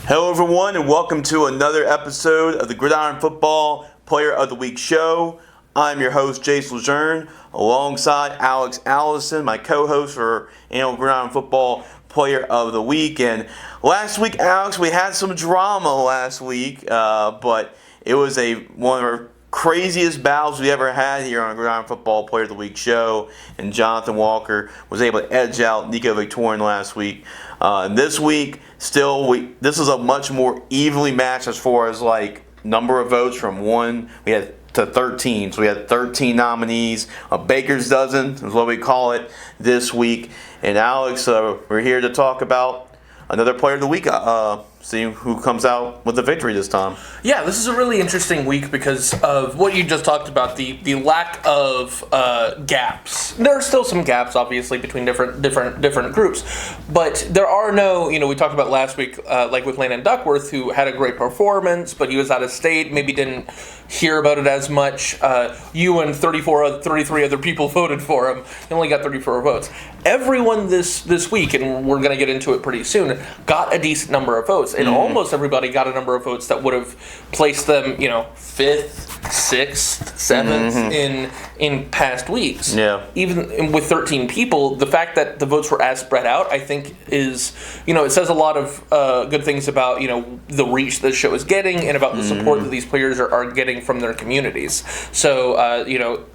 Hello, everyone, and welcome to another episode of the Gridiron Football Player of the Week show. I'm your host, Jace Lejeune, alongside Alex Allison, my co-host for Annual Gridiron Football Player of the Week. And last week, Alex, we had some drama last week, but it was one of our craziest battles we ever had here on the Gridiron Football Player of the Week show, and Jonathan Walker was able to edge out Nico Victorian last week. And this week, this is a much more evenly matched as far as like number of votes from 1 we had to 13. So we had 13 nominees, a baker's dozen is what we call it this week. And Alex, we're here to talk about another Player of the Week. See who comes out with the victory this time. Yeah, this is a really interesting week because of what you just talked about, the lack of gaps. There are still some gaps, obviously, between different groups, but there are no, we talked about last week, like with Landon Duckworth, who had a great performance, but he was out of state, maybe didn't hear about it as much. You and 33 other people voted for him. He only got 34 votes. Everyone this week, and we're going to get into it pretty soon, got a decent number of votes. And almost everybody got a number of votes that would have placed them, 5th, 6th, 7th in past weeks. Yeah. Even with 13 people, the fact that the votes were as spread out, I think is, it says a lot of good things about, the reach the show is getting and about the support that these players are getting from their communities. So,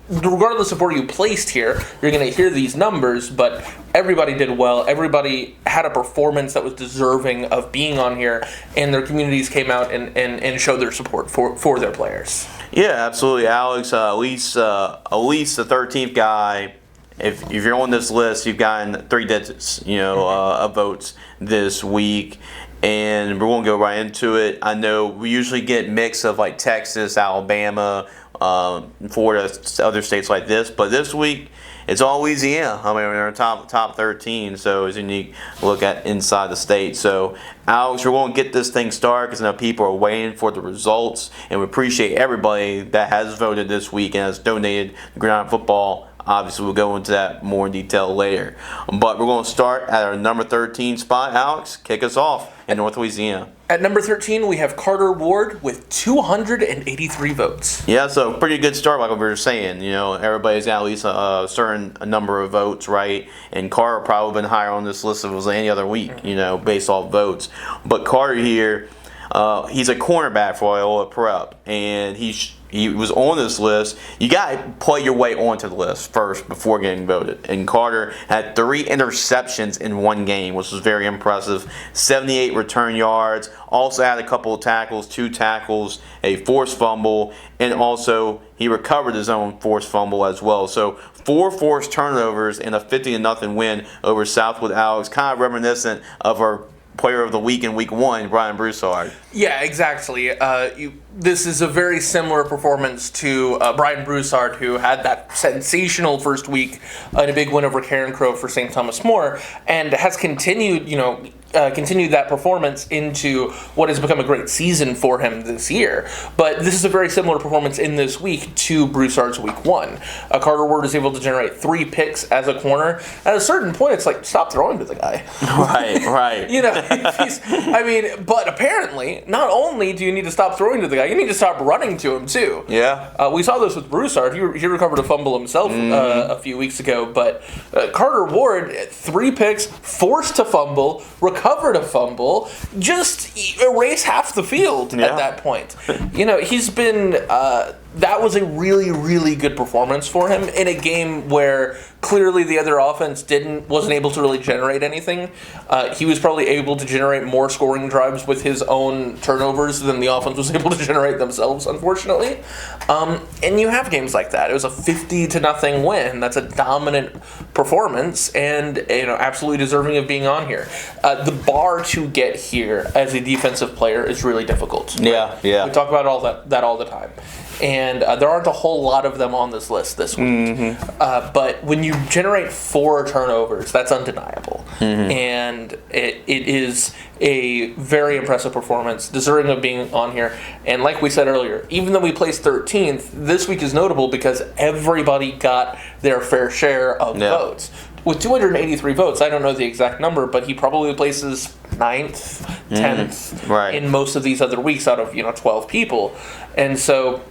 regardless of where you placed here, you're going to hear these numbers, but everybody did well. Everybody had a performance that was deserving of being on here, and their communities came out and showed their support for their players. Yeah, absolutely, Alex. At least the 13th guy. If you're on this list, you've gotten 3 digits, of votes this week. And we're going to go right into it. I know we usually get mix of like Texas, Alabama, Florida, other states like this. But this week, it's all Louisiana. I mean, we're in the top 13, so it's a unique look at inside the state. So, Alex, we're going to get this thing started because I know people are waiting for the results. And we appreciate everybody that has voted this week and has donated to Gridiron Football. Obviously, we'll go into that more in detail later. But we're going to start at our number 13 spot. Alex, kick us off in North Louisiana. At number 13, we have Carter Ward with 283 votes. Yeah, so pretty good start, like we were saying. Everybody's got at least a certain number of votes, right? And Carter probably been higher on this list if it was any other week, based off votes. But Carter here, he's a cornerback for Loyola Prep, and he was on this list. You got to play your way onto the list first before getting voted. And Carter had 3 interceptions in one game, which was very impressive. 78 return yards. Also had a couple of tackles, 2 tackles, a forced fumble, and also he recovered his own forced fumble as well. So 4 forced turnovers and a 50-0 win over Southwood Alex, kind of reminiscent of our Player of the Week in Week 1, Brian Broussard. Yeah, exactly. This is a very similar performance to Brian Broussard, who had that sensational first week and a big win over Karen Crow for St. Thomas More, and has continued, continued that performance into what has become a great season for him this year. But this is a very similar performance in this week to Broussard's Week 1. Carter Ward is able to generate 3 picks as a corner. At a certain point, it's like, stop throwing to the guy. Right. But apparently, not only do you need to stop throwing to the guy, you need to stop running to him too. Yeah. We saw this with Broussard. He recovered a fumble himself a few weeks ago, but Carter Ward, 3 picks, forced to fumble, recovered a fumble, just erase half the field at that point. He's been... that was a really, really good performance for him in a game where clearly the other offense wasn't able to really generate anything. He was probably able to generate more scoring drives with his own turnovers than the offense was able to generate themselves, unfortunately. And you have games like that. It was a 50-0 win. That's a dominant performance and absolutely deserving of being on here. The bar to get here as a defensive player is really difficult. Yeah. We talk about that all the time. And there aren't a whole lot of them on this list this week. But when you generate 4 turnovers, that's undeniable. And it is a very impressive performance, deserving of being on here. And like we said earlier, even though we placed 13th, this week is notable because everybody got their fair share of votes. With 283 votes, I don't know the exact number, but he probably places 9th, 10th right. in most of these other weeks out of 12 people, and so.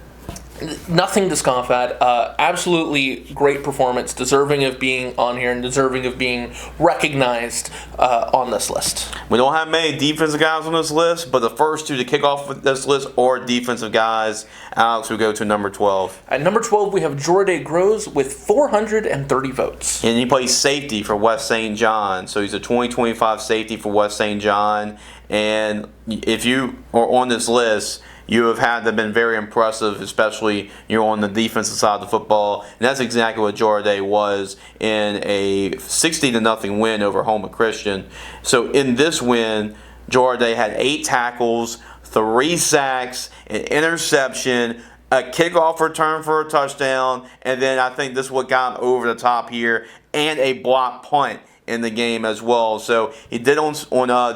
Nothing to scoff at. Absolutely great performance, deserving of being on here and deserving of being recognized on this list. We don't have many defensive guys on this list, but the first two to kick off with this list are defensive guys. Alex, we go to number 12. At number 12, we have Jorday Groves with 430 votes. And he plays safety for West St. John. So he's a 2025 safety for West St. John. And if you are on this list, you have had them been very impressive, especially you're on the defensive side of the football. And that's exactly what Jorday was in a 60-0 win over Houma Christian. So in this win, Jorday had 8 tackles, 3 sacks, an interception, a kickoff return for a touchdown, and then I think this is what got him over the top here, and a blocked punt in the game as well. So he did on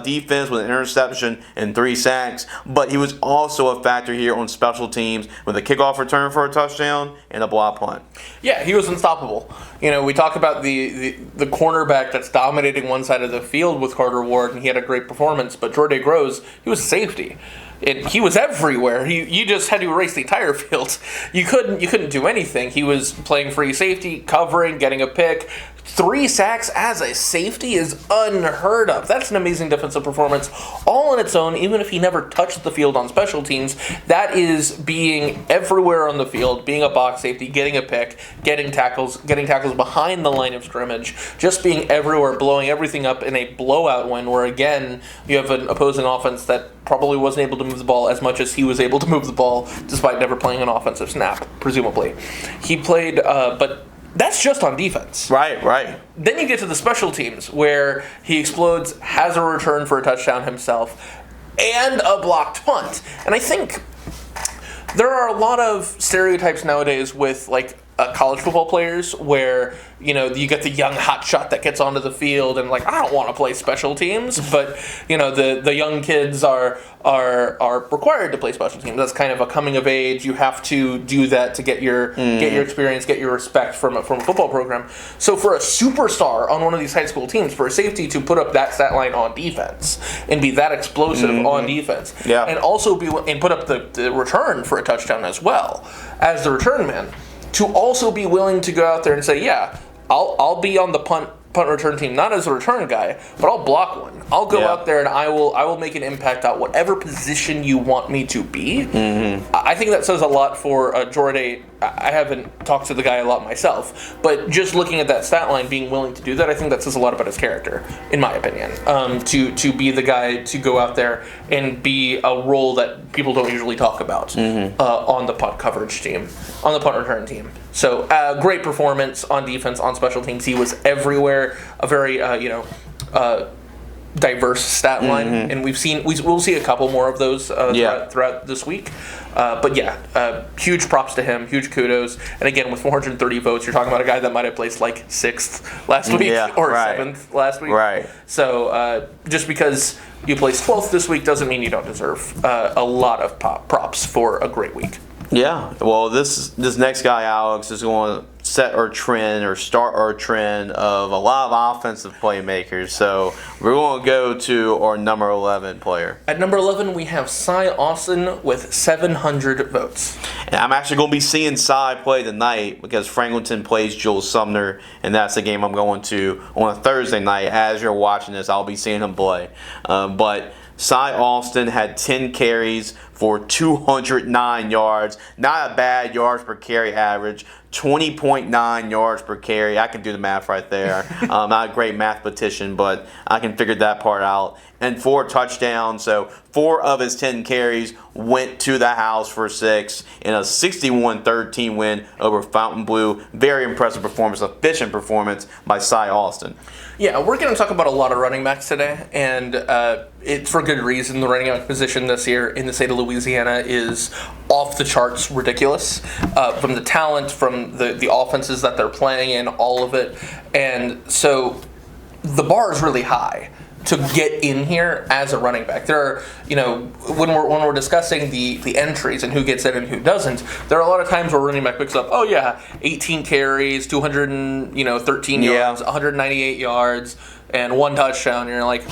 defense with an interception and 3 sacks, but he was also a factor here on special teams with a kickoff return for a touchdown and a block punt. Yeah, he was unstoppable. We talk about the cornerback that's dominating one side of the field with Carter Ward, and he had a great performance, but Jorday Groves, he was safety. He was everywhere. You just had to erase the entire field. You couldn't do anything. He was playing free safety, covering, getting a pick. 3 sacks as a safety is unheard of. That's an amazing defensive performance all on its own, even if he never touched the field on special teams. That is being everywhere on the field, being a box safety, getting a pick, getting tackles behind the line of scrimmage, just being everywhere, blowing everything up in a blowout win where, again, you have an opposing offense that probably wasn't able to move the ball as much as he was able to move the ball, despite never playing an offensive snap, presumably. He played, but that's just on defense. Right. Then you get to the special teams, where he explodes, has a return for a touchdown himself, and a blocked punt. And I think there are a lot of stereotypes nowadays with, college football players where, you get the young hotshot that gets onto the field and I don't want to play special teams, but, the young kids are required to play special teams. That's kind of a coming of age. You have to do that to get your experience, get your respect from a football program. So for a superstar on one of these high school teams, for a safety to put up that stat line on defense and be that explosive on defense, and also put up the return for a touchdown as well as the return man, to also be willing to go out there and say, yeah, I'll be on the punt return team, not as a return guy, but I'll block one. I'll go out there and I will make an impact at whatever position you want me to be. I think that says a lot for Jorday. I haven't talked to the guy a lot myself, but just looking at that stat line, being willing to do that, I think that says a lot about his character, in my opinion. To be the guy to go out there and be a role that people don't usually talk about on the punt coverage team, on the punt return team. So great performance on defense, on special teams. He was everywhere. A very diverse stat line, and we'll see a couple more of those throughout this week. But huge props to him, huge kudos. And again, with 430 votes, you're talking about a guy that might have placed 6th last week or 7th last week. Right. So just because you placed 12th this week doesn't mean you don't deserve a lot of props for a great week. Yeah, well, this next guy, Alex, is going to set our trend or start our trend of a lot of offensive playmakers. So we're going to go to our number 11 player. At number 11, we have Cy Austin with 700 votes. And I'm actually going to be seeing Cy play tonight because Franklinton plays Jules Sumner, and that's the game I'm going to on a Thursday night. As you're watching this, I'll be seeing him play. But Cy Austin had 10 carries for 209 yards. Not a bad yards per carry average. 20.9 yards per carry. I can do the math right there. Not a great mathematician, but I can figure that part out. And 4 touchdowns. So 4 of his 10 carries went to the house for 6 in a 61-13 win over Fontainebleau. Very impressive performance, efficient performance by Cy Austin. Yeah, we're going to talk about a lot of running backs today, and it's for good reason. The running back position this year in the state of Louisiana is off the charts ridiculous, from the talent, from the offenses that they're playing in, all of it. And so the bar is really high to get in here as a running back. There are, when we're discussing the entries and who gets in and who doesn't, there are a lot of times where running back picks up, 18 carries, 213 yards, 198 yards, and 1 touchdown. And you're like,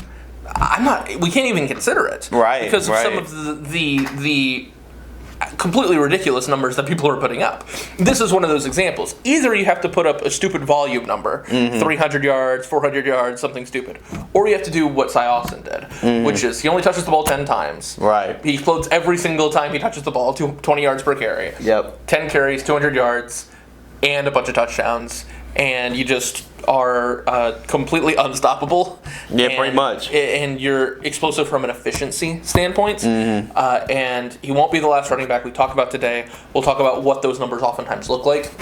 We can't even consider it, Right? Because of right. some of the completely ridiculous numbers that people are putting up. This is one of those examples. Either you have to put up a stupid volume number, 300 yards, 400 yards, something stupid, or you have to do what Cy Austin did, which is he only touches the ball 10 times. Right. He floats every single time he touches the ball, 20 yards per carry. Yep. 10 carries, 200 yards, and a bunch of touchdowns, and you just are completely unstoppable. Yeah, pretty much. And you're explosive from an efficiency standpoint. And he won't be the last running back we talk about today. We'll talk about what those numbers oftentimes look like.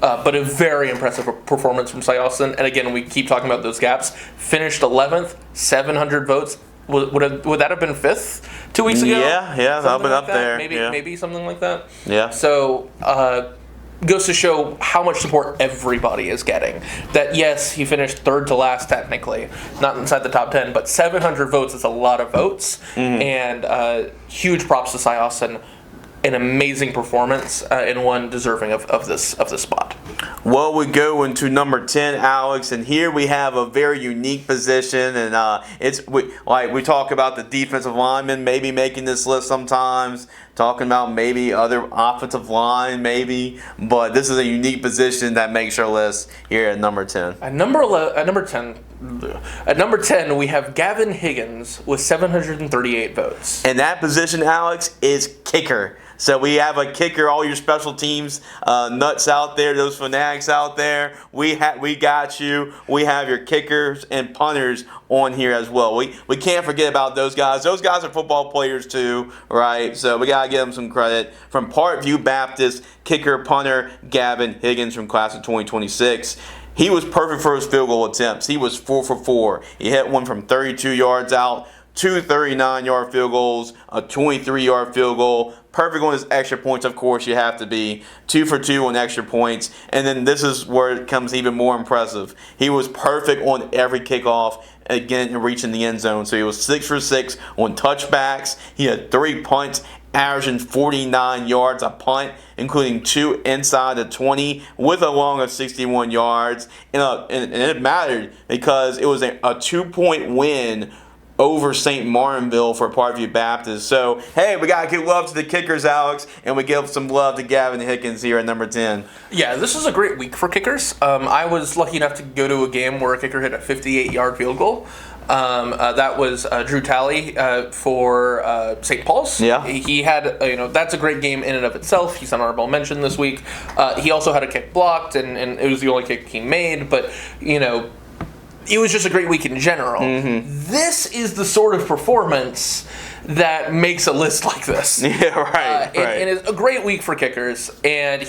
But a very impressive performance from Cy Austin. And again, we keep talking about those gaps. Finished 11th, 700 votes. Would that have been 5th 2 weeks ago? Yeah, that'll been up there. Maybe something like that. Yeah. So, goes to show how much support everybody is getting. That yes, he finished 3rd to last technically, not inside the top 10, but 700 votes is a lot of votes, and huge props to Cy Austin. An amazing performance and one deserving of this spot. Well, we go into number 10, Alex, and here we have a very unique position, and we talk about the defensive linemen maybe making this list sometimes, talking about maybe other offensive line maybe, but this is a unique position that makes our list here at number 10. At number 10, we have Gavin Higgins with 738 votes. And that position, Alex, is kicker. So we have a kicker, all your special teams nuts out there, those fanatics out there. We got you. We have your kickers and punters on here as well. We can't forget about those guys. Those guys are football players too, right? So we got to give them some credit. From Parkview Baptist, kicker, punter, Gavin Higgins from class of 2026. He was perfect for his field goal attempts. He was 4 for 4. He hit one from 32 yards out, 2 39-yard field goals, a 23-yard field goal. Perfect on his extra points, of course, you have to be. 2 for 2 on extra points. And then this is where it comes even more impressive. He was perfect on every kickoff, again, reaching the end zone. So he was 6 for 6 on touchbacks. He had 3 punts, averaging 49 yards a punt, including 2 inside the 20 with a long of 61 yards. And it mattered because it was a 2-point win over St. Martinville for Parkview Baptist. So, hey, we got to give love to the kickers, Alex, and we give some love to Gavin Higgins here at number 10. Yeah, this is a great week for kickers. I was lucky enough to go to a game where a kicker hit a 58-yard field goal. That was Drew Talley for St. Paul's. Yeah. He had, that's a great game in and of itself. He's an honorable mention this week. He also had a kick blocked, and it was the only kick he made, but, it was just a great week in general. This is the sort of performance that makes a list like this. Yeah, right. And it's a great week for kickers. And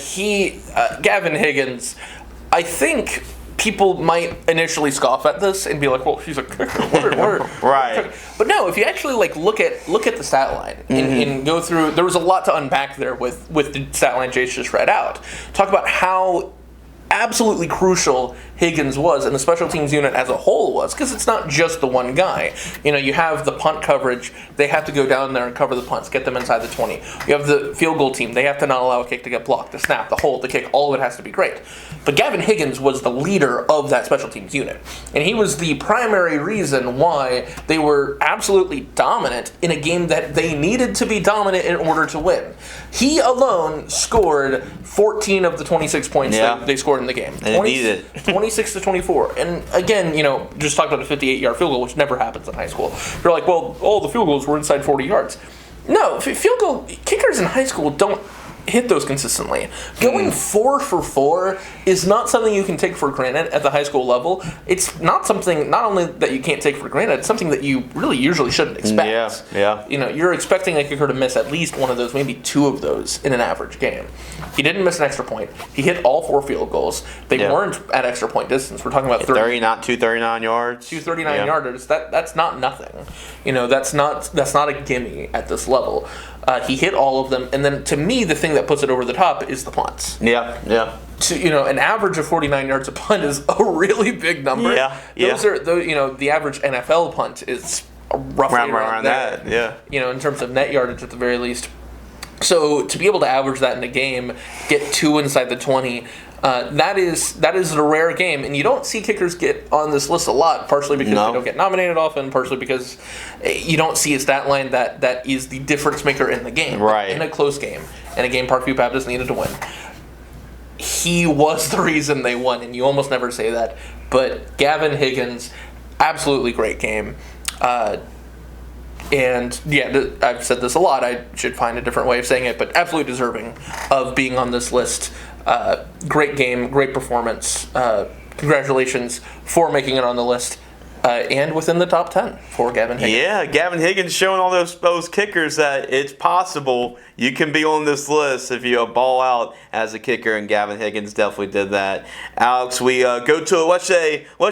Gavin Higgins, I think people might initially scoff at this and be like, "Well, he's a kicker." Right. But no, if you actually look at the stat line and go through, there was a lot to unpack there with the stat line Jace just read out. Talk about how absolutely crucial Higgins was, and the special teams unit as a whole was, because it's not just the one guy. You have the punt coverage. They have to go down there and cover the punts, get them inside the 20. You have the field goal team. They have to not allow a kick to get blocked, the snap, the hold, the kick. All of it has to be great. But Gavin Higgins was the leader of that special teams unit, and he was the primary reason why they were absolutely dominant in a game that they needed to be dominant in order to win. He alone scored 14 of the 26 points that they scored in the game. And 26 to 24. And again, just talk about a 58-yard field goal, which never happens in high school. You're like, well, all the field goals were inside 40 yards. No, field goal kickers in high school don't hit those consistently. Going 4 for 4 is not something you can take for granted at the high school level. It's not something, not only that you can't take for granted, it's something that you really usually shouldn't expect. Yeah. You're expecting a kicker to miss at least one of those, maybe 2 of those in an average game. He didn't miss an extra point. He hit all 4 field goals. They weren't at extra point distance. We're talking about 2 39 yards. 2 39-yarders. That's not nothing. That's not a gimme at this level. He hit all of them, and then to me, the thing that puts it over the top is the punts. Yeah. An average of 49 yards a punt is a really big number. Yeah. Those are the average NFL punt is roughly around that. Yeah. In terms of net yardage at the very least. So to be able to average that in a game, get 2 inside the 20, That is a rare game, and you don't see kickers get on this list a lot, partially because they don't get nominated often, partially because you don't see a stat line that is the difference maker in the game. Right. In a close game, in a game Parkview Baptist needed to win. He was the reason they won, and you almost never say that. But Gavin Higgins, absolutely great game. And yeah, I've said this a lot. I should find a different way of saying it, but absolutely deserving of being on this list. Great game, great performance. Congratulations for making it on the list. And within the top 10 for Gavin Higgins. Yeah, Gavin Higgins showing all those kickers that it's possible you can be on this list if you ball out as a kicker, and Gavin Higgins definitely did that. Alex, we go to let's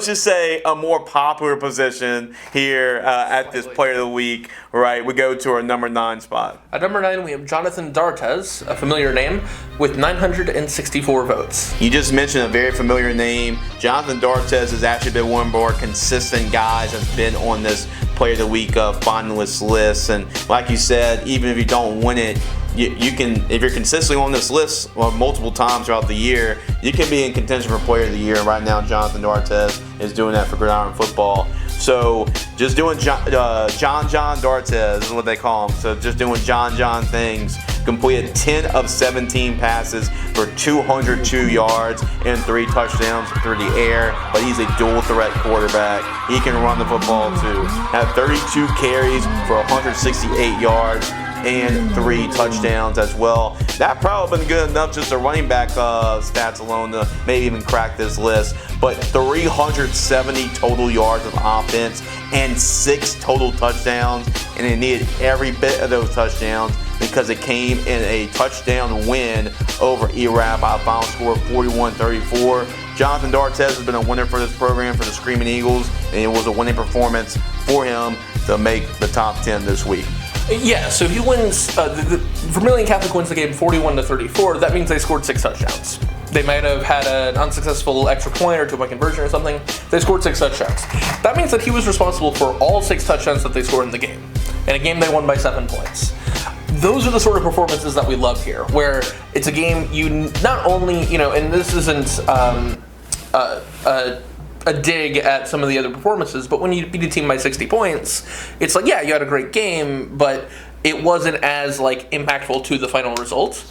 just say a more popular position here at this Player of the Week. Right, we go to our number 9 spot. At number 9, we have Jonathan D'Artes, a familiar name, with 964 votes. You just mentioned a very familiar name. Jonathan D'Artes has actually been one of our consistent guys that's been on this Player of the Week finalist list. And like you said, even if you don't win it, you can, if you're consistently on this list multiple times throughout the year, you can be in contention for Player of the Year. Right now, Jonathan D'Artes is doing that for Gridiron Football. So just doing John D'Artes is what they call him. So just doing John things. Completed 10 of 17 passes for 202 yards and 3 touchdowns through the air. But he's a dual threat quarterback. He can run the football too. Had 32 carries for 168 yards and 3 touchdowns as well. That probably been good enough just a running back stats alone to maybe even crack this list. But 370 total yards of offense and 6 total touchdowns, and it needed every bit of those touchdowns because it came in a touchdown win over Iraq by a final score of 41-34. Jonathan D'Artes has been a winner for this program for the Screaming Eagles, and it was a winning performance for him to make the top 10 this week. Yeah, so he wins. Vermilion Catholic wins the game 41-34. That means they scored 6 touchdowns. They might have had an unsuccessful extra point or 2-point conversion or something. They scored 6 touchdowns. That means that he was responsible for all 6 touchdowns that they scored in the game. In a game they won by 7 points. Those are the sort of performances that we love here, where it's a game you not only, and this isn't a dig at some of the other performances, but when you beat a team by 60 points, it's like, yeah, you had a great game, but it wasn't as impactful to the final result.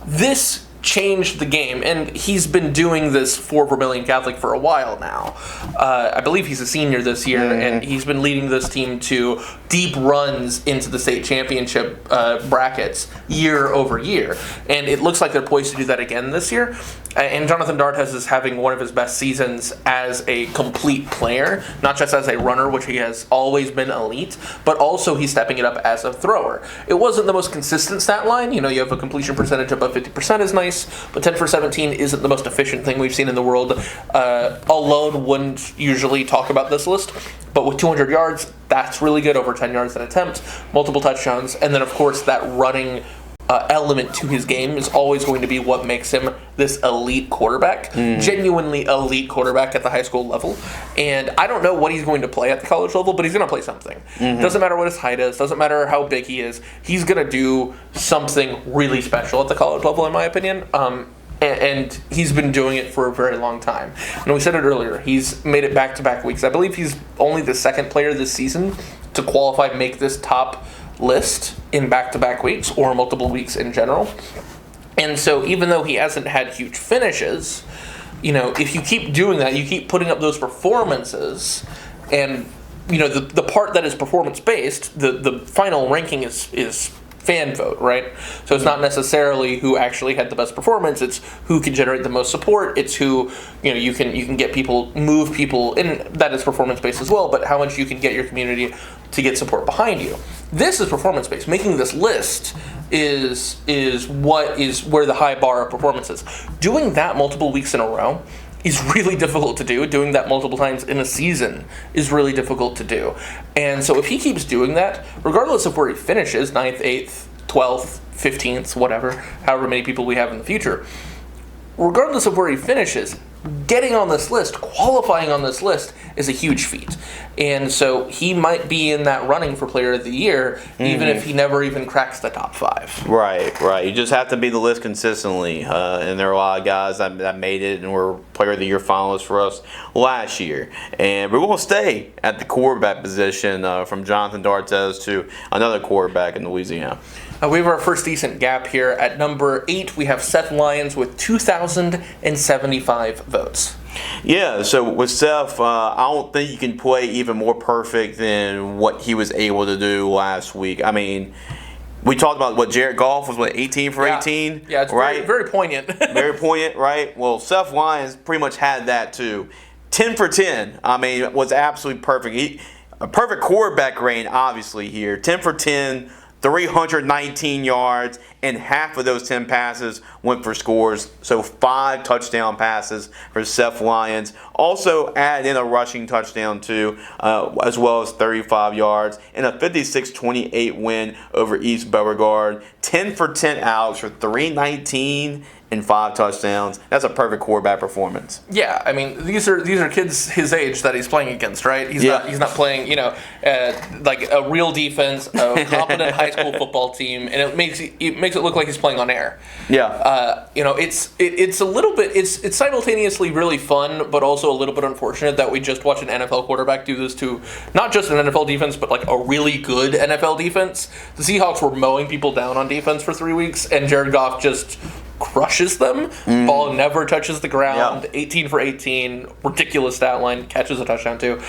This changed the game, and he's been doing this for Vermilion Catholic for a while now. I believe he's a senior this year, and he's been leading this team to deep runs into the state championship brackets year over year, and it looks like they're poised to do that again this year. And Jonathan D'Artes is having one of his best seasons as a complete player, not just as a runner, which he has always been elite, but also he's stepping it up as a thrower. It wasn't the most consistent stat line. You have a completion percentage above 50% is nice, but 10 for 17 isn't the most efficient thing we've seen in the world. Alone wouldn't usually talk about this list, but with 200 yards, that's really good, over 10 yards an attempt, multiple touchdowns, and then of course that running element to his game is always going to be what makes him this elite quarterback, genuinely elite quarterback at the high school level. And I don't know what he's going to play at the college level, but he's going to play something. Doesn't matter what his height is, doesn't matter how big he is, he's going to do something really special at the college level, in my opinion. And he's been doing it for a very long time. And we said it earlier, he's made it back-to-back weeks. I believe he's only the 2nd player this season to qualify, make this top list in back-to-back weeks or multiple weeks in general. And so even though he hasn't had huge finishes, if you keep doing that, you keep putting up those performances, and the part that is performance-based, the final ranking is fan vote, right? So it's not necessarily who actually had the best performance, it's who can generate the most support, it's who, you can get people, move people, and that is performance-based as well, but how much you can get your community to get support behind you. This is performance-based. Making this list is where the high bar of performance is. Doing that multiple weeks in a row is really difficult to do. Doing that multiple times in a season is really difficult to do. And so if he keeps doing that, regardless of where he finishes, 9th, 8th, 12th, 15th, whatever, however many people we have in the future, regardless of where he finishes, getting on this list, qualifying on this list is a huge feat. And so he might be in that running for player of the year, even if he never even cracks the top 5. Right. You just have to be the list consistently. And there are a lot of guys that made it and were player of the year finalists for us last year. And we're going to stay at the quarterback position from Jonathan D'Arthez to another quarterback in Louisiana. We have our first decent gap here. At number 8, we have Seth Lyons with 2,075 votes. Yeah, so with Seth, I don't think you can play even more perfect than what he was able to do last week. I mean, we talked about what Jared Goff was, 18 for 18? Yeah, it's right? very poignant. Very poignant, right? Well, Seth Lyons pretty much had that too. 10 for 10, I mean, was absolutely perfect. A perfect quarterback rating, obviously, here. 10 for 10. 319 yards, and half of those 10 passes went for scores. So 5 touchdown passes for Seth Lyons. Also add in a rushing touchdown too, as well as 35 yards, and a 56-28 win over East Beauregard. 10 for 10 Alex for 319 and 5 touchdowns. That's a perfect quarterback performance. Yeah, I mean these are kids his age that he's playing against, right? He's not playing like a real defense, a competent high school football team, and it makes it look like he's playing on air. Yeah. It's a little bit it's simultaneously really fun, but also a little bit unfortunate that we just watched an NFL quarterback do this to not just an NFL defense, but like a really good NFL defense. The Seahawks were mowing people down on defense for 3 weeks, and Jared Goff just crushes them. Ball never touches the ground. 18 for 18. Ridiculous stat line. Catches a touchdown too.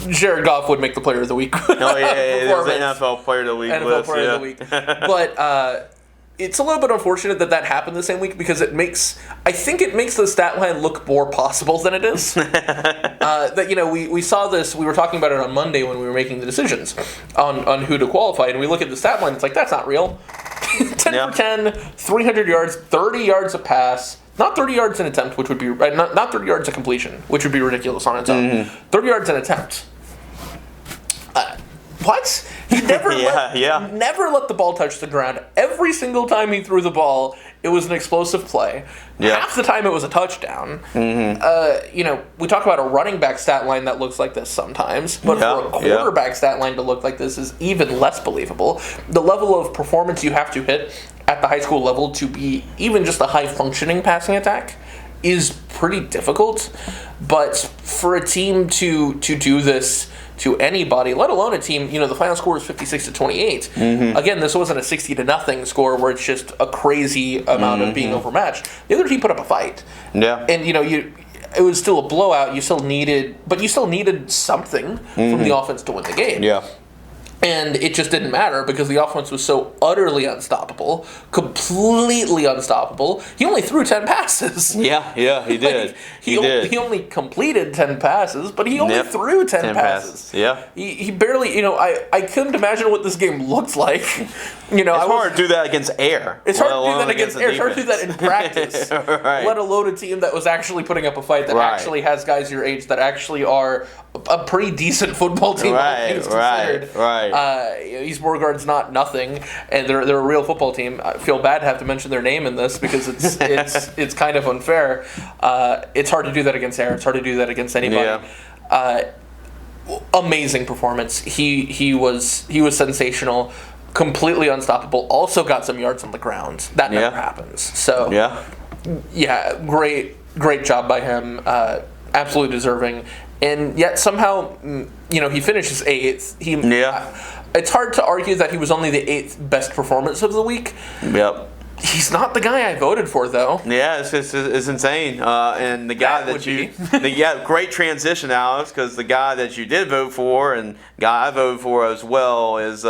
Jared Goff would make the player of the week. Oh yeah, it was an NFL player of the week. NFL player of the week. But it's a little bit unfortunate that happened the same week because I think it makes the stat line look more possible than it is. We saw this. We were talking about it on Monday when we were making the decisions on who to qualify, and we look at the stat line. It's like that's not real. 10 for 10, 300 yards, 30 yards a pass, not 30 yards an attempt, which would be right, not 30 yards a completion, which would be ridiculous on its own. 30 yards an attempt. What? He never never let the ball touch the ground. Every single time he threw the ball, it was an explosive play. Yeah. Half the time it was a touchdown. We talk about a running back stat line that looks like this sometimes, but for a quarterback stat line to look like this is even less believable. The level of performance you have to hit at the high school level to be even just a high-functioning passing attack is pretty difficult. But for a team to do this to anybody, let alone a team, the final score is 56-28. Again, this wasn't a 60-0 score where it's just a crazy amount of being overmatched. The other team put up a fight. Yeah. And it was still a blowout. You still needed something from the offense to win the game. Yeah. And it just didn't matter because the offense was so utterly unstoppable, completely unstoppable. He only threw 10 passes. Yeah, he did. He only completed 10 passes, but he only threw 10 passes. Yeah. He barely, I couldn't imagine what this game looked like. It's hard to do that against air. It's hard to do that against air. It's hard to do that in practice. Right. Let alone a team that was actually putting up a fight that actually has guys your age that actually are a pretty decent football team. Right. East Beauregard's not nothing, and they're a real football team. I feel bad to have to mention their name in this because it's kind of unfair. It's hard to do that against air. It's hard to do that against anybody. Yeah. Amazing performance. He was sensational. Completely unstoppable. Also got some yards on the ground. That never happens. So great job by him. Absolutely deserving. And yet somehow, he finishes 8th. It's hard to argue that he was only the 8th best performance of the week. Yep. He's not the guy I voted for, though. Yeah, it's insane. And the guy great transition, Alex, because the guy that you did vote for and guy I voted for as well is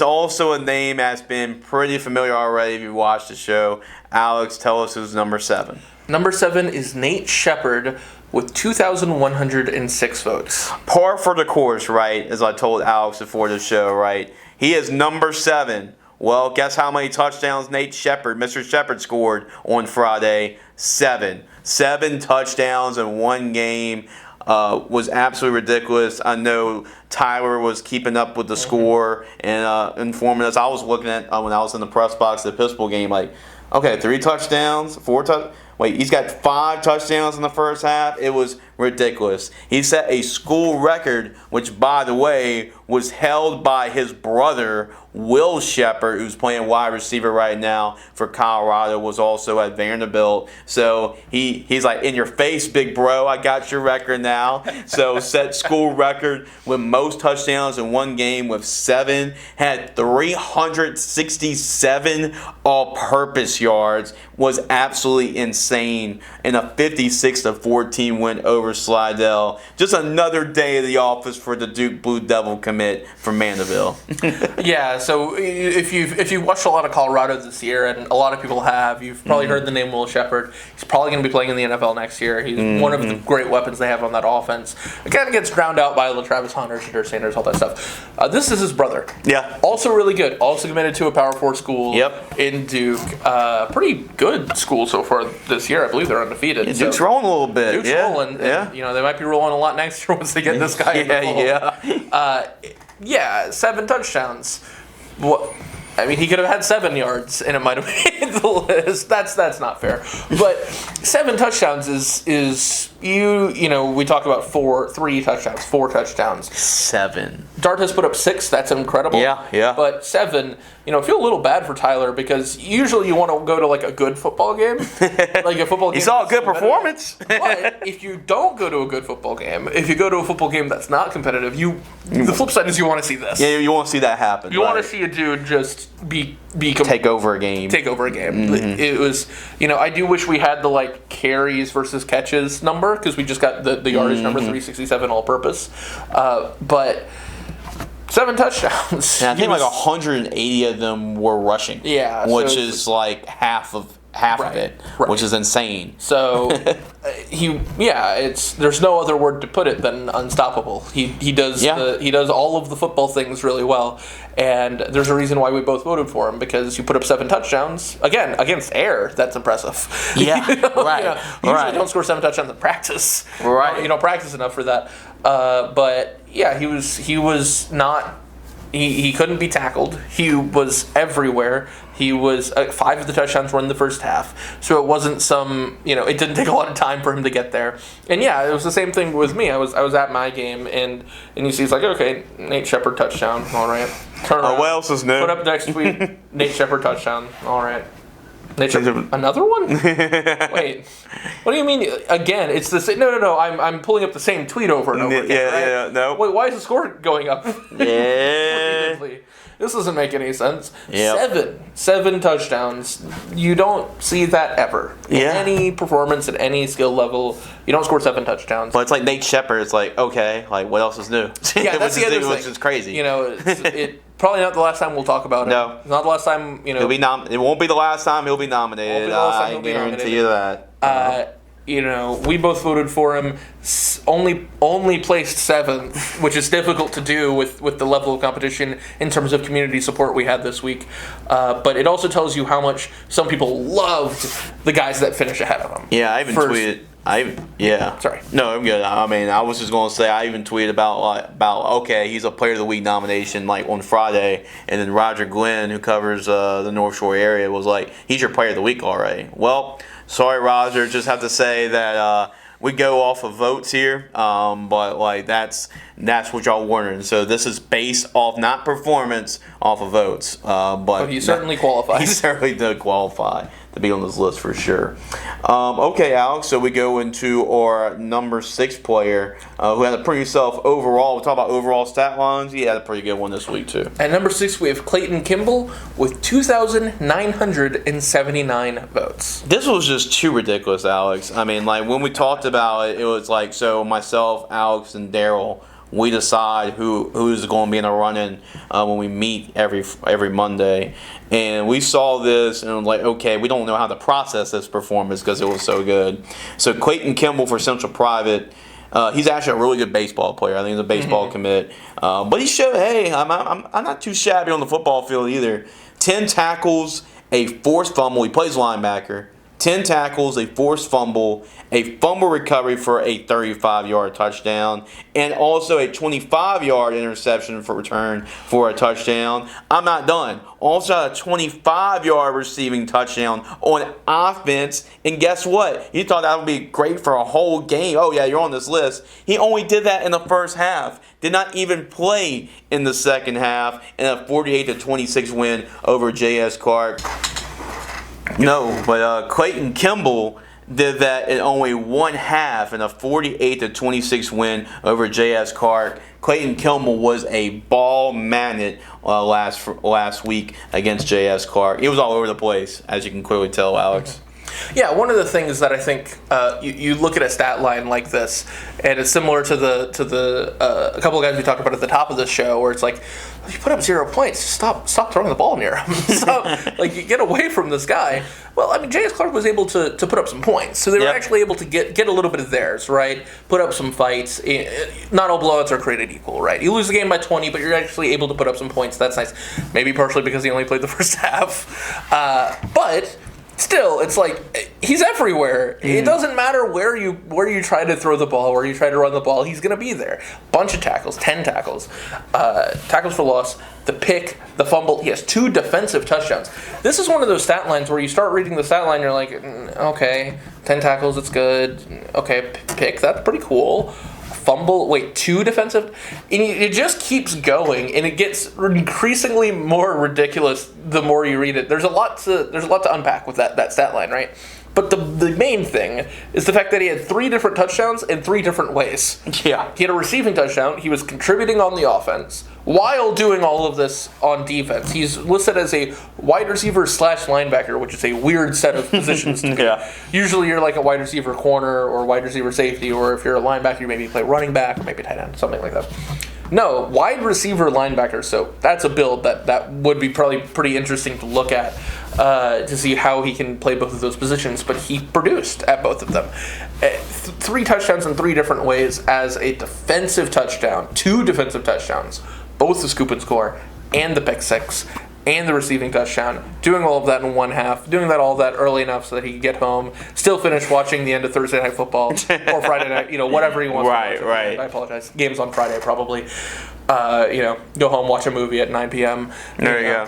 also a name that's been pretty familiar already if you watched the show. Alex, tell us who's number 7. Number 7 is Nate Shepard with 2,106 votes. Par for the course, right, as I told Alex before the show, right? He is number 7. Well, guess how many touchdowns Nate Shepard, Mr. Shepard, scored on Friday? 7. 7 touchdowns in one game. Was absolutely ridiculous. I know Tyler was keeping up with the score and informing us. I was looking at when I was in the press box at the Episcopal game, like, okay, 3 touchdowns, 4 touchdowns. he's got 5 touchdowns in the first half. It was ridiculous. He set a school record, which, by the way, was held by his brother, Will Shepard, who's playing wide receiver right now for Colorado, was also at Vanderbilt. So he's like, in your face, big bro, I got your record now. So set school record with most touchdowns in one game with 7. Had 367 all-purpose yards. Was absolutely insane in a 56-14 win over Slidell. Just another day of the office for the Duke Blue Devil commit from Mandeville. Yeah, so if you've watched a lot of Colorado this year, and a lot of people have, you've probably heard the name Will Shepard. He's probably going to be playing in the NFL next year. He's one of the great weapons they have on that offense. It kind of gets drowned out by LaTravis Hunter, Shadur Sanders, all that stuff. This is his brother. Yeah. Also really good. Also committed to a Power 4 school in Duke. Pretty good school so far this year. I believe they're undefeated. Yeah, Duke's rolling a little bit. Duke's rolling. And, they might be rolling a lot next year once they get this guy in the fold. 7 touchdowns. What? I mean, he could have had 7 yards, and it might have made the list. That's not fair. But 7 touchdowns is we talk about 4 touchdowns. 7. Dart has put up 6. That's incredible. Yeah. But 7, I feel a little bad for Tyler because usually you want to go to like a good football game, like a football game. He saw a good performance. But if you don't go to a good football game, if you go to a football game that's not competitive, the flip side is you want to see this. Yeah, you want to see that happen. You want to see a dude just take over a game. It was, I do wish we had the carries versus catches number because we just got the yardage number 367 all purpose, but 7 touchdowns. And I think 180 of them were rushing. Yeah, which is like half of it, which is insane. So there's no other word to put it than unstoppable. He does all of the football things really well, and there's a reason why we both voted for him because you put up 7 touchdowns again against air. That's impressive. Yeah, right. Usually don't score 7 touchdowns in practice. Right. You don't practice enough for that. But yeah, he was not. He couldn't be tackled. He was everywhere. He was 5 of the touchdowns were in the first half, so it wasn't it didn't take a lot of time for him to get there. And yeah, it was the same thing with me. I was at my game, and you see, it's like, okay, Nate Shepard touchdown, all right. Turn around. What else is new? Put up next tweet, Nate Shepard touchdown, all right. Nate Shepard, another one? Wait, what do you mean? Again, it's the same. No. I'm pulling up the same tweet over and over again. No. Wait, why is the score going up? Yeah. This doesn't make any sense. Yep. 7 touchdowns. You don't see that ever. In any performance at any skill level, you don't score 7 touchdowns. But it's like Nate Shepard. It's like, okay, what else is new? Yeah, that's the other thing. Which is crazy. It probably not the last time we'll talk about it. No. It's not the last time, It won't be the last time he'll be nominated. I guarantee you that. We both voted for him. Only placed 7th, which is difficult to do with the level of competition in terms of community support we had this week. But it also tells you how much some people loved the guys that finish ahead of them. Yeah, I even tweeted. Sorry. No, I'm good. I mean, I was just going to say I even tweeted about okay, he's a Player of the Week nomination on Friday, and then Roger Glenn, who covers the North Shore area, was like, he's your Player of the Week already. Well, sorry, Roger. Just have to say that we go off of votes here, but that's what y'all wondering. So this is based off not performance, off of votes. But he certainly qualifies. He certainly did qualify to be on this list for sure. Okay, Alex. So we go into our number 6 player who had a pretty overall. We'll talk about overall stat lines. He had a pretty good one this week too. At number 6, we have Clayton Kimball with 2,979 votes. This was just too ridiculous, Alex. I mean, when we talked about it, it was so myself, Alex, and Daryl, we decide who's going to be in the running when we meet every Monday. And we saw this and I'm like, okay, we don't know how to process this performance because it was so good. So Clayton Kimball for Central Private, he's actually a really good baseball player. I think he's a baseball commit. But he showed, hey, I'm not too shabby on the football field either. 10 tackles, a forced fumble. He plays linebacker. 10 tackles, a forced fumble, a fumble recovery for a 35-yard touchdown, and also a 25-yard interception for return for a touchdown. I'm not done. Also a 25-yard receiving touchdown on offense. And guess what? You thought that would be great for a whole game. Oh, yeah, you're on this list. He only did that in the first half. Did not even play in the second half in a 48-26 win over J.S. Clark. No, but Clayton Kimball did that in only one half in a 48-26 win over J.S. Clark. Clayton Kimball was a ball magnet last week against J.S. Clark. He was all over the place, as you can clearly tell, Alex. Yeah, one of the things that I think you look at a stat line like this, and it's similar to a couple of guys we talked about at the top of the show, where it's like, you put up 0 points, stop throwing the ball near him. You get away from this guy. Well, I mean, J.S. Clark was able to put up some points, so they were actually able to get a little bit of theirs, right? Put up some fights. Not all blowouts are created equal, right? You lose the game by 20, but you're actually able to put up some points. That's nice. Maybe partially because he only played the first half, but still, it's like he's everywhere. It doesn't matter where you try to throw the ball, where you try to run the ball, he's going to be there. Bunch of tackles, 10 tackles. Tackles for loss, the pick, the fumble. He has 2 defensive touchdowns. This is one of those stat lines where you start reading the stat line, you're like, okay, 10 tackles, it's good. Okay, pick, that's pretty cool. Fumble, 2 defensive, and it just keeps going, and it gets increasingly more ridiculous the more you read it. There's a lot to unpack with that stat line, right? But the main thing is the fact that he had 3 different touchdowns in 3 different ways. Yeah. He had a receiving touchdown. He was contributing on the offense while doing all of this on defense. He's listed as a wide receiver / linebacker, which is a weird set of positions to me. Yeah. Usually you're like a wide receiver corner or wide receiver safety, or if you're a linebacker, you maybe play running back or maybe tight end, something like that. No, wide receiver linebacker, so that's a build that would be probably pretty interesting to look at to see how he can play both of those positions, but he produced at both of them. 3 touchdowns in 3 different ways as a defensive touchdown, 2 defensive touchdowns, both the scoop and score, and the pick 6, and the receiving touchdown, doing all of that in one half, doing all that early enough so that he could get home, still finish watching the end of Thursday Night Football, or Friday night, whatever he wants to watch. Right. I apologize. Game's on Friday, probably. Go home, watch a movie at 9 p.m. There you go.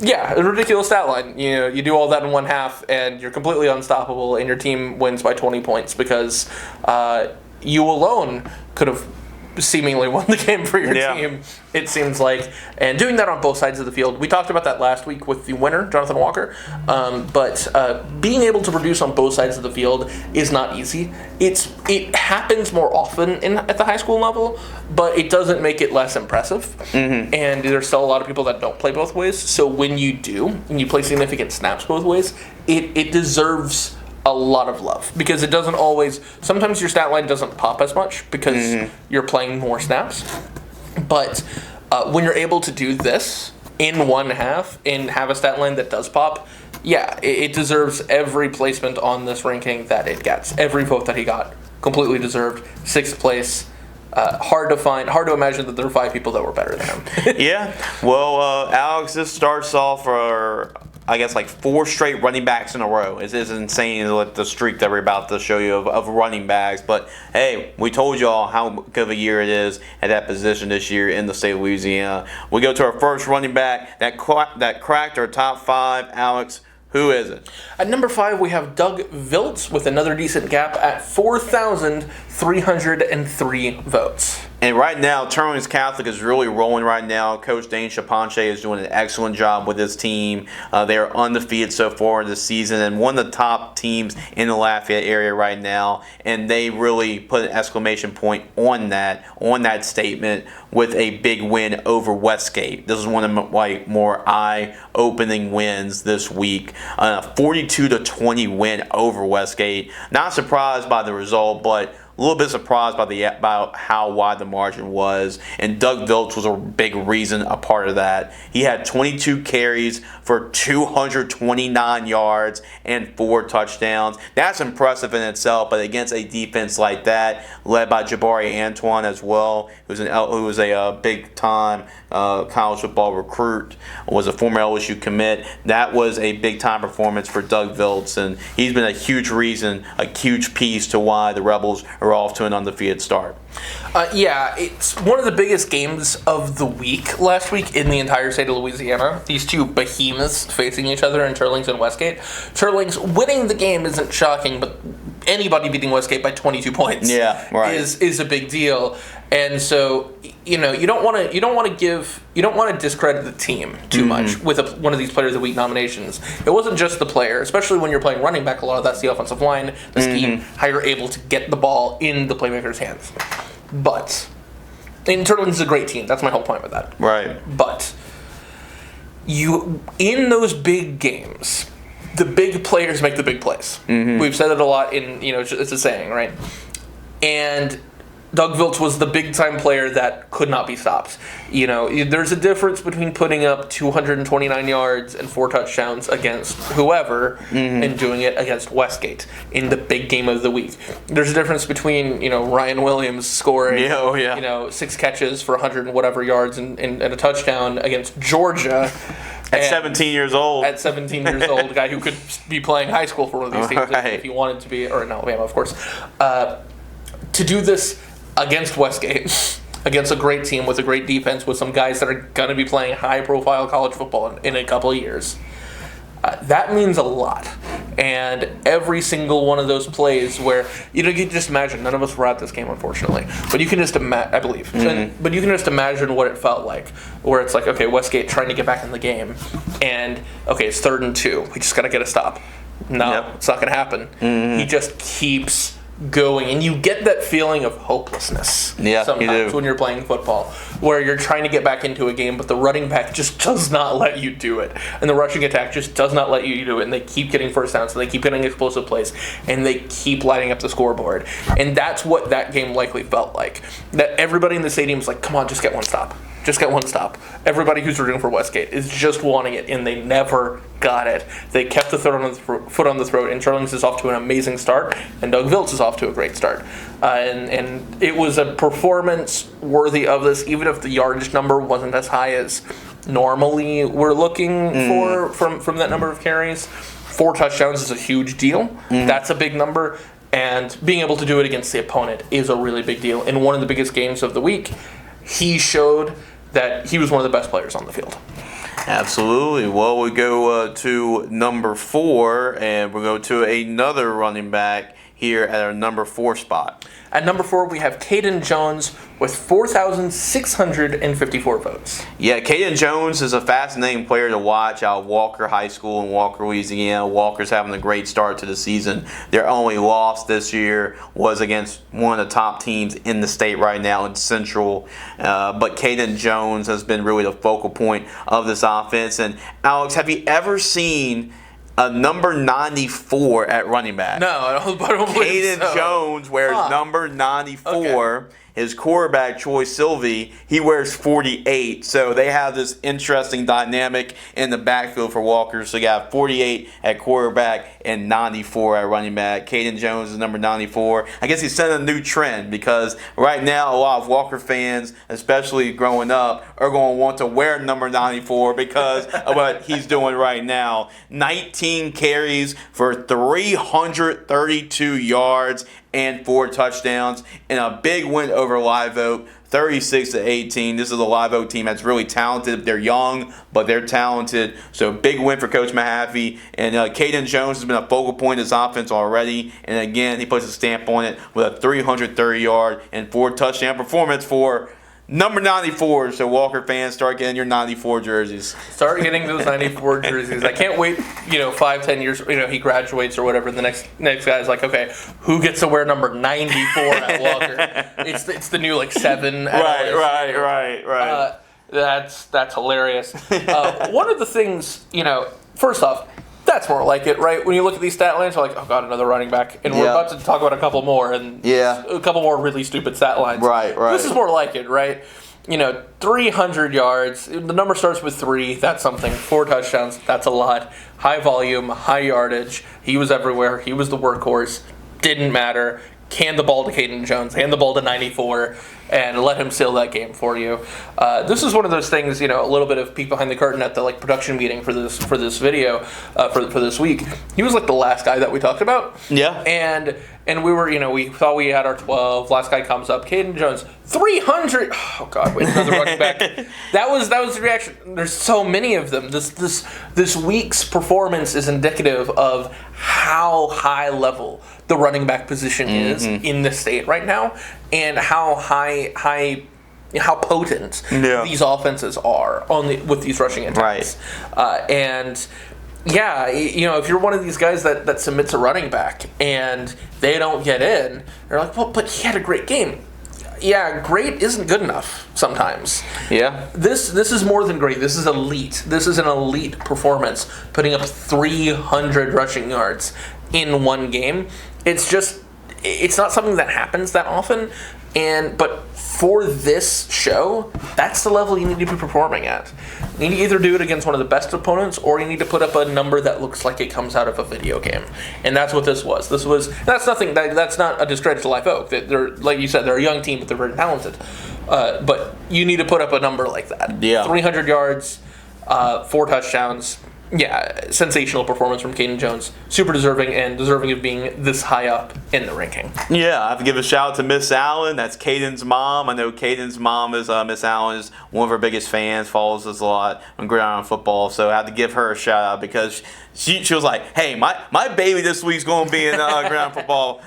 A ridiculous stat line. You do all that in one half, and you're completely unstoppable, and your team wins by 20 points because you alone could have seemingly won the game for your team, it seems like. And doing that on both sides of the field. We talked about that last week with the winner, Jonathan Walker. But being able to produce on both sides of the field is not easy. It happens more often at the high school level, but it doesn't make it less impressive. Mm-hmm. And there's still a lot of people that don't play both ways. So when you do, and you play significant snaps both ways, it deserves a lot of love, because it doesn't always, sometimes your stat line doesn't pop as much because you're playing more snaps. But when you're able to do this in one half and have a stat line that does pop, it deserves every placement on this ranking that it gets. Every vote that he got, completely deserved. 6th place. Hard to imagine that there are 5 people that were better than him. Yeah. Well, Alex, this starts off for, I guess, 4 straight running backs in a row. It is insane, the streak that we're about to show you of running backs. But, hey, we told y'all how good of a year it is at that position this year in the state of Louisiana. We go to our first running back that cracked our top 5. Alex, who is it? At number 5, we have Doug Viltz with another decent gap at 4,303 votes. And right now, Terwilliams Catholic is really rolling right now. Coach Dane Chapanche is doing an excellent job with his team. They are undefeated so far this season and one of the top teams in the Lafayette area right now. And they really put an exclamation point on that statement with a big win over Westgate. This is one of the more eye-opening wins this week. 42-20 win over Westgate. Not surprised by the result, but a little bit surprised about how wide the margin was, and Doug Viltz was a big reason, a part of that. He had 22 carries for 229 yards and 4 touchdowns. That's impressive in itself, but against a defense like that, led by Jabari Antoine as well, who was a big-time college football recruit, was a former LSU commit. That was a big-time performance for Doug Viltz, and he's been a huge reason, a huge piece to why the Rebels are off to an undefeated start. Yeah, it's one of the biggest games of the week last week in the entire state of Louisiana. These two behemoths facing each other in Teurlings and Westgate. Teurlings winning the game isn't shocking, but anybody beating Westgate by 22 points is a big deal. And so, you don't want to discredit the team too much with one of these Player of the Week nominations. It wasn't just the player, especially when you're playing running back. A lot of that's the offensive line, the scheme, how you're able to get the ball in the playmaker's hands. But Teurlings is a great team. That's my whole point with that. Right. But in those big games, the big players make the big plays. We've said it a lot it's a saying, right? And Doug Viltz was the big-time player that could not be stopped. There's a difference between putting up 229 yards and 4 touchdowns against whoever and doing it against Westgate in the big game of the week. There's a difference between, Ryan Williams scoring, 6 catches for 100 and whatever yards and a touchdown against Georgia. At 17 years old. At 17 years old, a guy who could be playing high school for one of these teams if he wanted to be, or in Alabama, of course. To do this against Westgate, against a great team with a great defense, with some guys that are going to be playing high-profile college football in a couple of years, that means a lot. And every single one of those plays where, you can just imagine, none of us were at this game, unfortunately, but you can just imagine, I believe, but you can just imagine what it felt like, where it's like, okay, Westgate trying to get back in the game, and, okay, it's 3rd and 2, we just got to get a stop. No, It's not going to happen. He just keeps going, and you get that feeling of hopelessness sometimes when you're playing football, where you're trying to get back into a game, but the running back just does not let you do it, and the rushing attack just does not let you do it, and they keep getting first downs, so they keep getting explosive plays, and they keep lighting up the scoreboard. And that's what that game likely felt like. That everybody in the stadium's like, come on, just get one stop. Just get one stop. Everybody who's rooting for Westgate is just wanting it, and they never got it. They kept the foot on the throat, and Teurlings is off to an amazing start, and Doug Viltz is off to a great start. And it was a performance worthy of this, even if the yardage number wasn't as high as normally we're looking for from that number of carries. 4 touchdowns is a huge deal. That's a big number. And being able to do it against the opponent is a really big deal. In one of the biggest games of the week, he showed that he was one of the best players on the field. Absolutely. Well, we go to number 4, and we'll go to another running back here at our number 4 spot. At number 4, we have Caden Jones with 4,654 votes. Yeah, Caden Jones is a fascinating player to watch out of Walker High School in Walker, Louisiana. Walker's having a great start to the season. Their only loss this year was against one of the top teams in the state right now in Central. But Caden Jones has been really the focal point of this offense. And Alex, have you ever seen a number 94 at running back? No, I don't believe so. Caden Jones wears number 94. Okay. His quarterback, Troy Sylvie, he wears 48. So they have this interesting dynamic in the backfield for Walker. So you got 48 at quarterback and 94 at running back. Caden Jones is number 94. I guess he's setting a new trend, because right now a lot of Walker fans, especially growing up, are going to want to wear number 94 because of what he's doing right now. 19 carries for 332 yards and 4 touchdowns in a big win over Live Oak, 36-18. This is a Live Oak team that's really talented. They're young, but they're talented. So big win for Coach Mahaffey. And Caden Jones has been a focal point of his offense already. And again, he puts a stamp on it with a 330-yard and 4 touchdown performance for number 94. So Walker fans, start getting your 94 jerseys. Start getting those 94 jerseys. I can't wait, 5-10 years, he graduates or whatever. The next guy's like, okay, who gets to wear number 94 at Walker? It's the new 7. Right. That's hilarious. One of the things, first off, That's more like it, right? When you look at these stat lines, you're like, oh god, another running back, and we're about to talk about a couple more, and a couple more really stupid stat lines. Right. This is more like it, right? 300 yards. The number starts with 3. That's something. 4 touchdowns. That's a lot. High volume, high yardage. He was everywhere. He was the workhorse. Didn't matter. Hand the ball to Caden Jones. Hand the ball to 94. And let him seal that game for you. This is one of those things, a little bit of peek behind the curtain at the production meeting for this video for this week. He was like the last guy that we talked about. Yeah. And we were, we thought we had our 12. Last guy comes up, Caden Jones, 300. Oh God, wait, another running back. That was the reaction. There's so many of them. This week's performance is indicative of how high level the running back position is in the state right now, and how how potent these offenses are with these rushing attacks. Right. If you're one of these guys that submits a running back and they don't get in, they're like, well, but he had a great game. Yeah, great isn't good enough sometimes. Yeah. This is more than great. This is elite. This is an elite performance, putting up 300 rushing yards in one game. It's not something that happens that often, but for this show, that's the level you need to be performing at. You need to either do it against one of the best opponents, or you need to put up a number that looks like it comes out of a video game. And that's what this was. That's not a discredit to Live Oak. They're, like you said, they're a young team, but they're very talented. But you need to put up a number like that. Yeah. 300 yards, 4 touchdowns. Yeah, sensational performance from Caden Jones. Super deserving of being this high up in the ranking. Yeah, I have to give a shout out to Miss Allen. That's Caden's mom. I know Caden's mom is Miss Allen is one of our biggest fans, follows us a lot on Gridiron Football. So I have to give her a shout out because she was like, hey, my baby this week's going to be in the Gridiron Football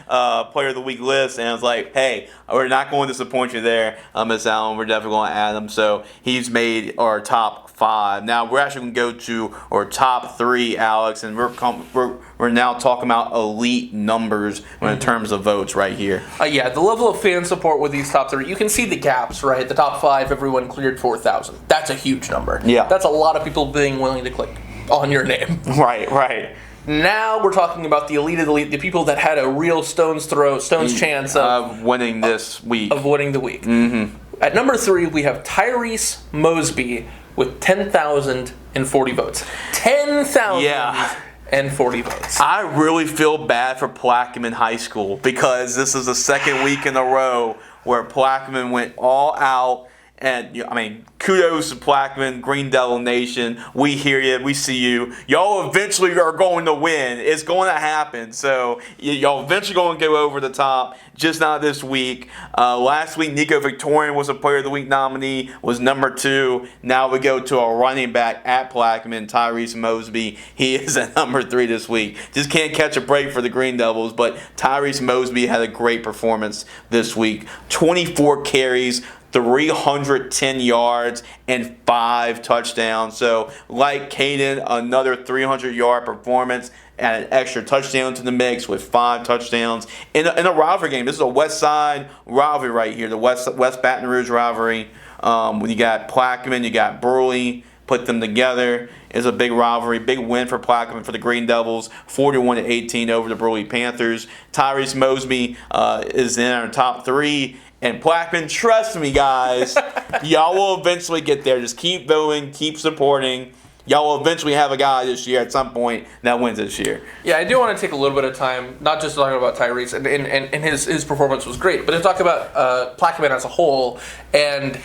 Player of the Week list. And I was like, hey, we're not going to disappoint you there, Miss Allen. We're definitely going to add him. So he's made our top 5. Now we're actually going to go to our top 3, Alex, and we're now talking about elite numbers in terms of votes right here. The level of fan support with these top 3, you can see the gaps, right? The top 5, everyone cleared 4,000. That's a huge number. Yeah, that's a lot of people being willing to click on your name. Right. Now we're talking about the elite of the elite, the people that had a real stone's chance of winning this week. Of winning the week. Mm-hmm. At number 3, we have Tyrese Mosby with 10,040 votes. 10,040 votes. I really feel bad for Plaquemine High School because this is the second week in a row where Plaquemine went all out. And, kudos to Plaquemine, Green Devil Nation. We hear you. We see you. Y'all eventually are going to win. It's going to happen. So, y'all eventually going to go over the top. Just not this week. Last week, Nico Victorian was a Player of the Week nominee, was number 2. Now we go to a running back at Plaquemine, Tyrese Mosby. He is at number 3 this week. Just can't catch a break for the Green Devils, but Tyrese Mosby had a great performance this week. 24 carries, 310 yards, and 5 touchdowns. So, like Caden, another 300-yard performance and an extra touchdown to the mix with 5 touchdowns in a rivalry game. This is a West Side rivalry right here, the West Baton Rouge rivalry. You got Plaquemine, you got Burley. Put them together. It's a big rivalry, big win for Plaquemine for the Green Devils, 41-18 over the Burley Panthers. Tyrese Mosby is in our top 3. And Plaquemine, trust me, guys, y'all will eventually get there. Just keep voting, keep supporting. Y'all will eventually have a guy this year at some point that wins this year. Yeah, I do want to take a little bit of time, not just talking about Tyrese, and his performance was great, but to talk about Plaquemine as a whole, and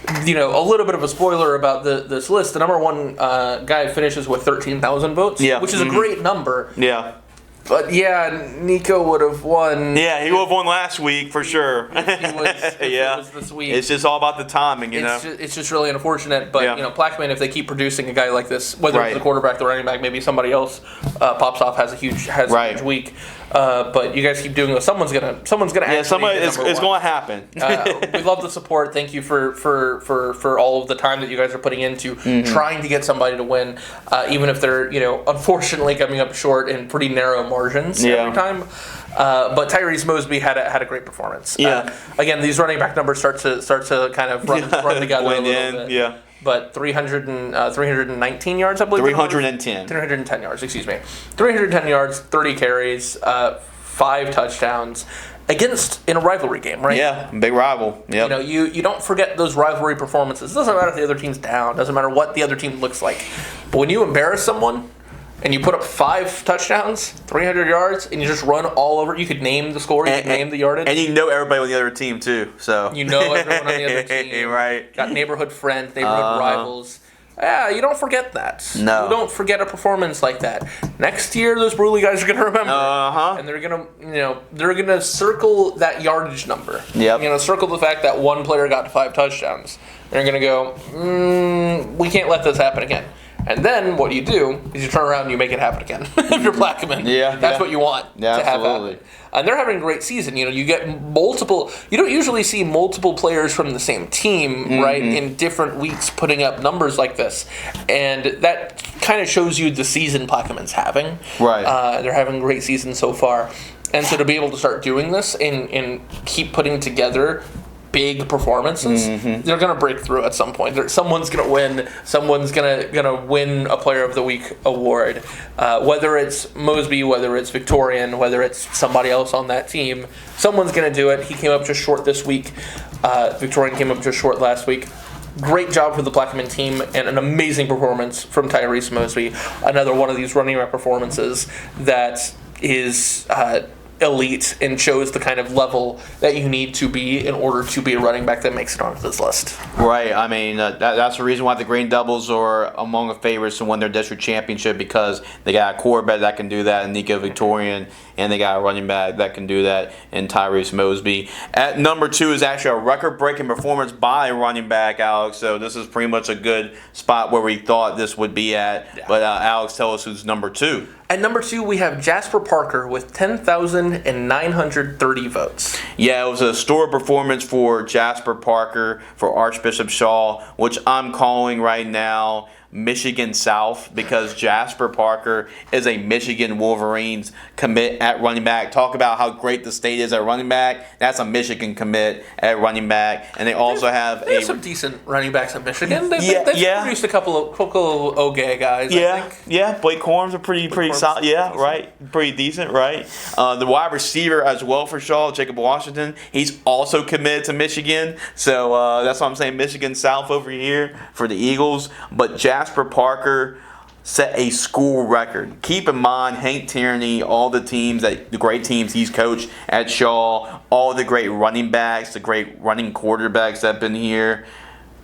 a little bit of a spoiler about this list. The number 1 guy finishes with 13,000 votes, which is a great number. Yeah. But Nico would have won. Yeah, he would have won last week for sure. If it was this week. It's just all about the timing, It's just really unfortunate. But Plaquemine, if they keep producing a guy like this, whether it's the quarterback, the running back, maybe somebody else pops off, has a huge week. But you guys keep doing this. Someone's gonna. Yeah, it's going to happen. We love the support. Thank you for all of the time that you guys are putting into trying to get somebody to win, even if they're unfortunately coming up short in pretty narrow margins every time. But Tyrese Mosby had a great performance. Again, these running back numbers start to kind of run together a little bit. but 319 yards, I believe. 310. 310 yards, excuse me. 310 yards, 30 carries, 5 touchdowns in a rivalry game, right? Yeah, big rival. Yep. You don't forget those rivalry performances. It doesn't matter if the other team's down. Doesn't matter what the other team looks like. But when you embarrass someone and you put up 5 touchdowns, 300 yards, and you just run all over, you could name the score, you could name the yardage. And you know everybody on the other team, too. So You know everyone on the other team. Right. Got neighborhood friends, neighborhood rivals. Yeah, you don't forget that. No. You don't forget a performance like that. Next year, those Bruley guys are going to remember. And they're going to, they're going to circle that yardage number. Yep. They're going to circle the fact that one player got to 5 touchdowns. They're going to go, we can't let this happen again. And then what you do is you turn around and you make it happen again. If you're Plaquemine, that's what you want to have happen. And they're having a great season. You get multiple. You don't usually see multiple players from the same team, right, in different weeks putting up numbers like this, and that kind of shows you the season Plaquemine's having. Right. They're having a great season so far, and so to be able to start doing this and keep putting together big performances, they're going to break through at some point. Someone's going to win. Someone's going to win a Player of the Week award. Whether it's Mosby, whether it's Victorian, whether it's somebody else on that team, someone's going to do it. He came up just short this week. Victorian came up just short last week. Great job for the Plaquemine team and an amazing performance from Tyrese Mosby. Another one of these running back performances that is elite and shows the kind of level that you need to be in order to be a running back that makes it onto this list. Right. I mean, that's the reason why the Green Devils are among the favorites to win their district championship, because they got a quarterback that can do that in Nico Victorian, and they got a running back that can do that in Tyrese Mosby. At number 2 is actually a record-breaking performance by a running back, Alex. So this is pretty much a good spot where we thought this would be at. Yeah. But Alex, tell us who's number 2. At number 2, we have Jasper Parker with 10,930 votes. Yeah, it was a historic performance for Jasper Parker for Archbishop Shaw, which I'm calling right now Michigan South, because Jasper Parker is a Michigan Wolverines commit at running back. Talk about how great the state is at running back. That's a Michigan commit at running back. And they also have some decent running backs in Michigan. They've produced a couple of okay guys, I think. Yeah. Blake Corms are pretty solid. Yeah, decent. Right. Pretty decent, right? The wide receiver as well for Shaw, Jacob Washington, he's also committed to Michigan. So that's why I'm saying Michigan South over here for the Eagles. But Jasper Parker set a school record. Keep in mind, Hank Tierney, all the great teams he's coached at Shaw, all the great running backs, the great running quarterbacks that have been here.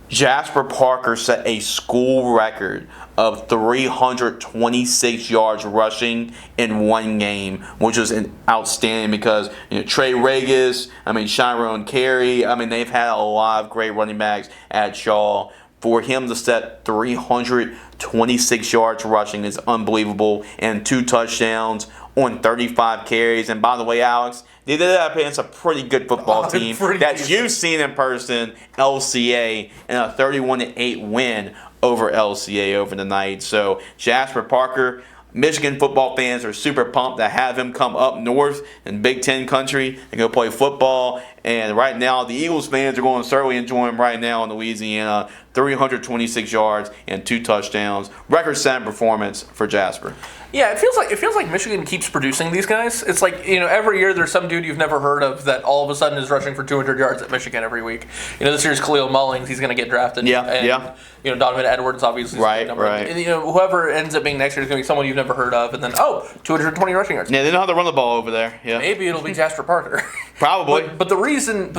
Jasper Parker set a school record of 326 yards rushing in one game, which is outstanding because Trey Regis, Chiron Carey, they've had a lot of great running backs at Shaw. For him to set 326 yards rushing is unbelievable, and 2 touchdowns on 35 carries. And by the way, Alex, they did that against a pretty good football team that you've seen in person, LCA, in a 31-8 win over LCA over the night. So Jasper Parker, Michigan football fans are super pumped to have him come up north in Big Ten country and go play football. And right now, the Eagles fans are going to certainly enjoy him right now in Louisiana. 326 yards and 2 touchdowns. Record-setting performance for Jasper. Yeah, it feels like Michigan keeps producing these guys. It's like, every year there's some dude you've never heard of that all of a sudden is rushing for 200 yards at Michigan every week. This year's Khalil Mullings, he's going to get drafted. Yeah. Donovan Edwards obviously. Right. And, whoever ends up being next year is going to be someone you've never heard of, and then 220 rushing yards. Yeah, they know how to run the ball over there. Yeah. Maybe it'll be Jasper Parker. Probably. But the reason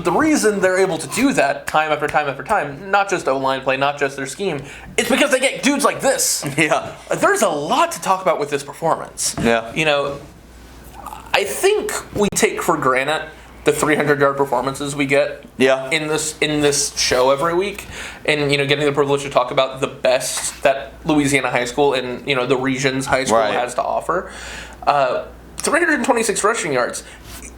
they're able to do that time after time after time, not just O-line play, not just their scheme, it's because they get dudes like this. Yeah. There's a lot to talk about with this performance. Yeah. I think we take for granted the 300-yard performances we get in this show every week, and getting the privilege to talk about the best that Louisiana high school and the region's high school has to offer. 326 rushing yards,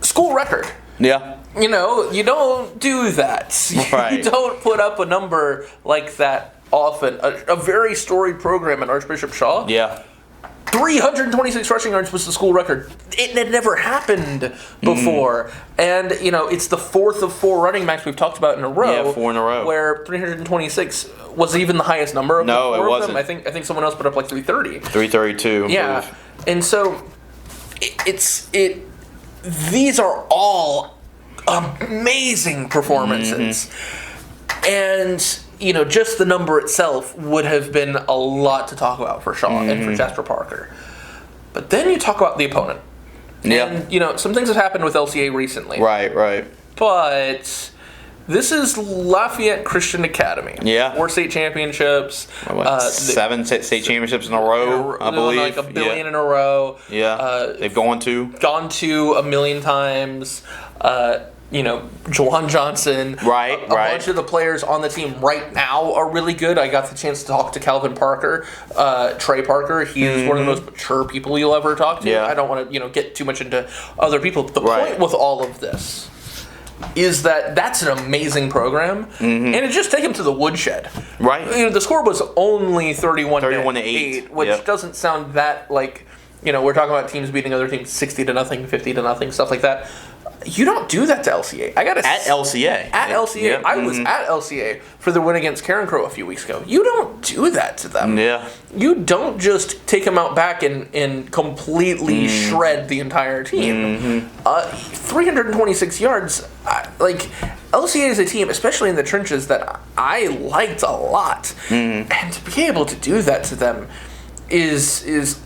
school record. Yeah. You don't do that. Right. You don't put up a number like that often. A very storied program at Archbishop Shaw. Yeah. 326 rushing yards was the school record. It had never happened before. And, it's the fourth of 4 running backs we've talked about in a row. Yeah, 4 in a row. Where 326 was even the highest number of No, the 4 it of wasn't. them. I think someone else put up like 330. 332. Yeah. And so these are all amazing performances. And just the number itself would have been a lot to talk about for Shaw and for Jasper Parker. But then you talk about the opponent. Yeah. And, some things have happened with LCA recently. Right. But this is Lafayette Christian Academy. Yeah. 4 state championships. 7 state championships in a row, I believe. Like $1 billion in a row. Yeah. They've gone to a million times. Jawan Johnson. Right. A bunch of the players on the team right now are really good. I got the chance to talk to Calvin Parker, Trey Parker. He is one of the most mature people you'll ever talk to. Yeah. I don't want to, get too much into other people. The point with all of this is that that's an amazing program, and it just take him to the woodshed. Right. The score was only 31 to 8, which doesn't sound that like, we're talking about teams beating other teams 60-0, 50-0, stuff like that. You don't do that to LCA. At LCA. Yep. I was at LCA for the win against Karen Crow a few weeks ago. You don't do that to them. Yeah. You don't just take them out back and completely shred the entire team. 326 yards, LCA is a team, especially in the trenches, that I liked a lot. And to be able to do that to them is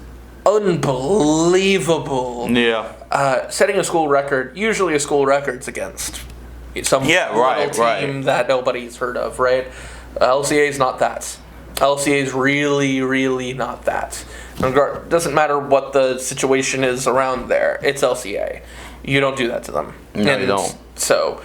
unbelievable. Yeah. Setting a school record, usually a school record's against some little team that nobody's heard of, right? LCA is not that. LCA is really, really not that. It doesn't matter what the situation is around there. It's LCA. You don't do that to them. No, you don't. So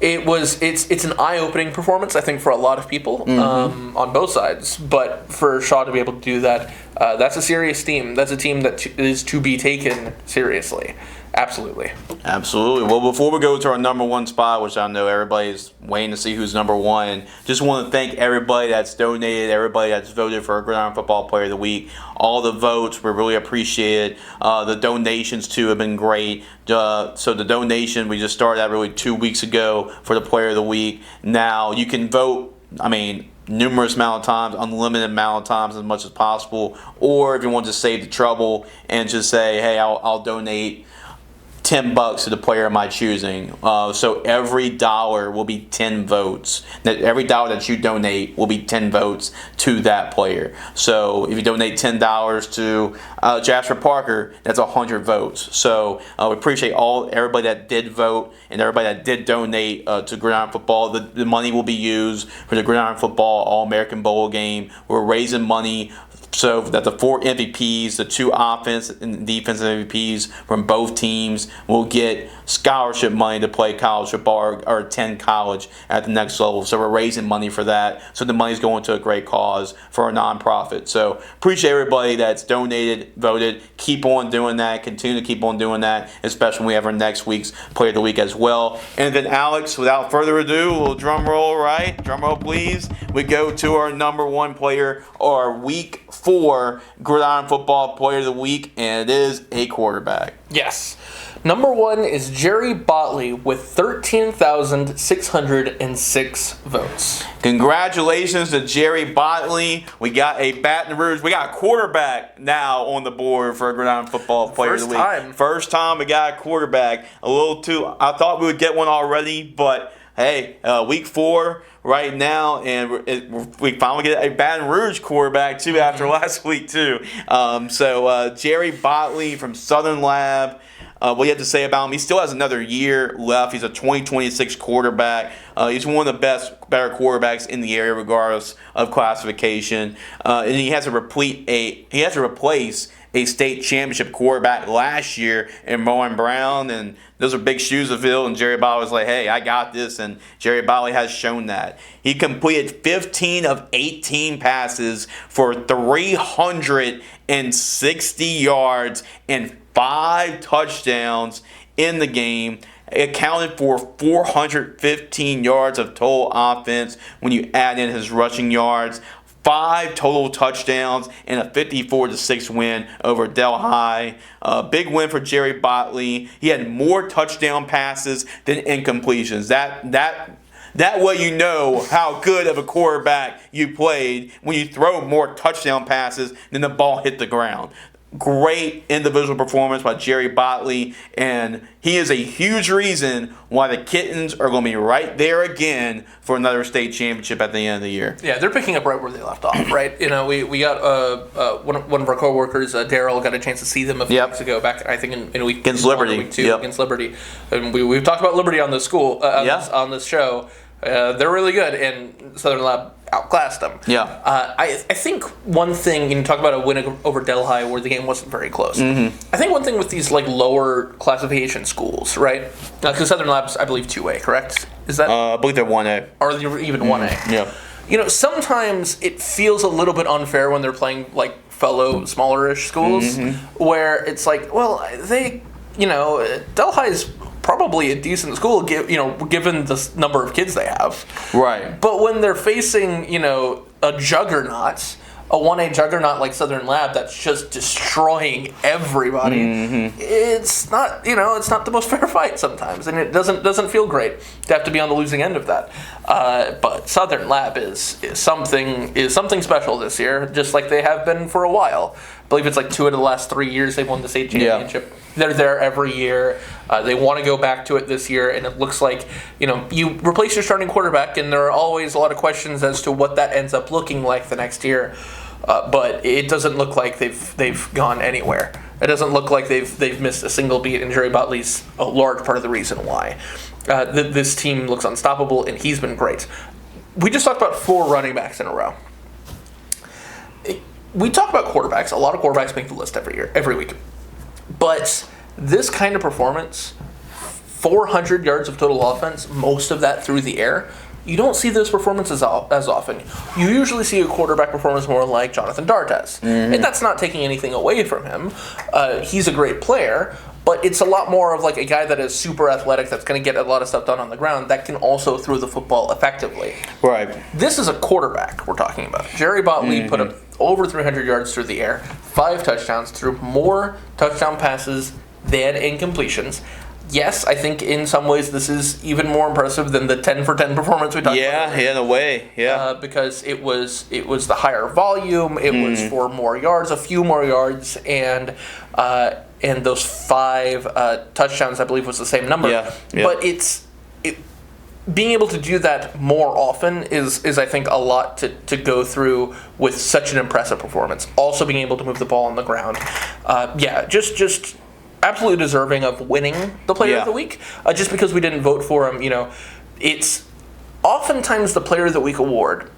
it's an eye-opening performance, I think, for a lot of people on both sides. But for Shaw to be able to do that, that's a serious team. That's a team that is to be taken seriously. Absolutely. Well, before we go to our number 1 spot, which I know everybody's waiting to see who's number 1, just want to thank everybody that's donated, everybody that's voted for Gridiron Football Player of the Week. All the votes, we really appreciate it. The donations, too, have been great. So the donation, we just started that really 2 weeks ago for the Player of the Week. Now, you can vote, numerous amount of times, unlimited amount of times, as much as possible. Or if you want to save the trouble and just say, hey, I'll donate $10 to the player of my choosing. So every dollar will be 10 votes. Every dollar that you donate will be 10 votes to that player. So if you donate $10 to Jasper Parker, that's 100 votes. So we appreciate everybody that did vote and everybody that did donate to Gridiron Football. The money will be used for the Gridiron Football All-American Bowl game. We're raising money so that the 4 MVPs, the 2 offense and defensive MVPs from both teams will get scholarship money to play college football or attend college at the next level. So we're raising money for that. So the money's going to a great cause for a nonprofit. So appreciate everybody that's donated, voted. Keep on doing that. Continue to keep on doing that, especially when we have our next week's Player of the Week as well. And then Alex, without further ado, a little drum roll, right? Drum roll, please. We go to our number 1 player, our Week 4 Gridiron Football Player of the Week, and it is a quarterback. Yes. Number 1 is Jerry Botley with 13,606 votes. Congratulations to Jerry Botley. We got a Baton Rouge. We got a quarterback now on the board for a Gridiron Football Player of the Week. First time we got a quarterback. I thought we would get one already, but hey, Week 4 right now, and we finally get a Baton Rouge quarterback too after last week too. So Jerry Botley from Southern Lab. What do you have to say about him? He still has another year left. He's a 2026 quarterback. He's one of the better quarterbacks in the area, regardless of classification. And he has to replace a state championship quarterback last year in Moen Brown, and those are big shoes to fill. And Jerry Botley was like, "Hey, I got this," and Jerry Botley has shown that. He completed 15 of 18 passes for 360 yards and 5 touchdowns in the game. It accounted for 415 yards of total offense when you add in his rushing yards. 5 total touchdowns and a 54-6 win over Delhi. Big win for Jerry Botley. He had more touchdown passes than incompletions. That way you know how good of a quarterback you played when you throw more touchdown passes than the ball hit the ground. Great individual performance by Jerry Botley, and he is a huge reason why the Kittens are going to be right there again for another state championship at the end of the year. Yeah, they're picking up right where they left off, right? You know, we got one of our coworkers, Daryl, got a chance to see them a few weeks ago, back I think in week against Liberty, week 2 against Liberty, and we've talked about Liberty on this on this show. They're really good, and Southern Lab outclassed them. Yeah. I think one thing, you talk about a win over Delhi where the game wasn't very close. Mm-hmm. I think one thing with these like lower classification schools, right? Because Southern Lab's, I believe, 2A, correct? Is that? I believe they're 1A. Or they're even 1A. Yeah. You know, sometimes it feels a little bit unfair when they're playing like fellow smaller-ish schools, where it's like, well, Delhi's probably a decent school, given the number of kids they have. Right. But when they're facing, a juggernaut, a 1A juggernaut like Southern Lab that's just destroying everybody, it's not, it's not the most fair fight sometimes, and it doesn't feel great to have to be on the losing end of that. But Southern Lab is something special this year, just like they have been for a while. I believe it's like 2 of the last 3 years they've won the state championship. Yeah. They're there every year. They want to go back to it this year, and it looks like, you replace your starting quarterback, and there are always a lot of questions as to what that ends up looking like the next year. But it doesn't look like they've gone anywhere. It doesn't look like they've missed a single beat, and Jerry Botley's a large part of the reason why. This team looks unstoppable, and he's been great. We just talked about 4 running backs in a row. We talk about quarterbacks. A lot of quarterbacks make the list every week. But this kind of performance, 400 yards of total offense, most of that through the air, you don't see those performances as often. You usually see a quarterback performance more like Jonathan D'Artes. Mm-hmm. And that's not taking anything away from him. He's a great player, but it's a lot more of like a guy that is super athletic, that's going to get a lot of stuff done on the ground, that can also throw the football effectively. Right. This is a quarterback we're talking about. Jerry Botley put up over 300 yards through the air, 5 touchdowns, threw more touchdown passes than incompletions. Yes, I think in some ways this is even more impressive than the 10 for 10 performance we talked about. Yeah, in a way, yeah. Because it was the higher volume, it was for more yards, a few more yards, and those 5 touchdowns, I believe, was the same number. Yeah. But being able to do that more often is I think a lot to go through with such an impressive performance. Also being able to move the ball on the ground. Just absolutely deserving of winning the Player of the Week. Just because we didn't vote for him, it's oftentimes the Player of the Week award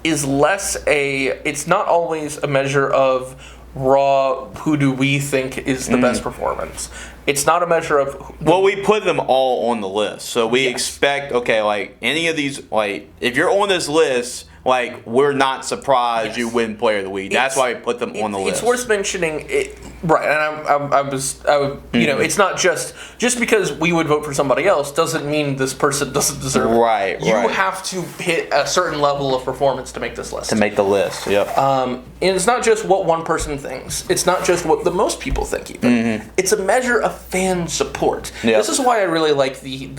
is it's not always a measure of raw, who do we think is the best performance. It's not a measure of... Well, we put them all on the list. So we expect, any of these, if you're on this list, we're not surprised you win Player of the Week. That's why we put them on the list. It's worth mentioning, right, and it's not just because we would vote for somebody else doesn't mean this person doesn't deserve it. Right, You have to hit a certain level of performance to make this list. To make the list, yep. And it's not just what one person thinks. It's not just what the most people think even. It's a measure of fan support. Yep. This is why I really like the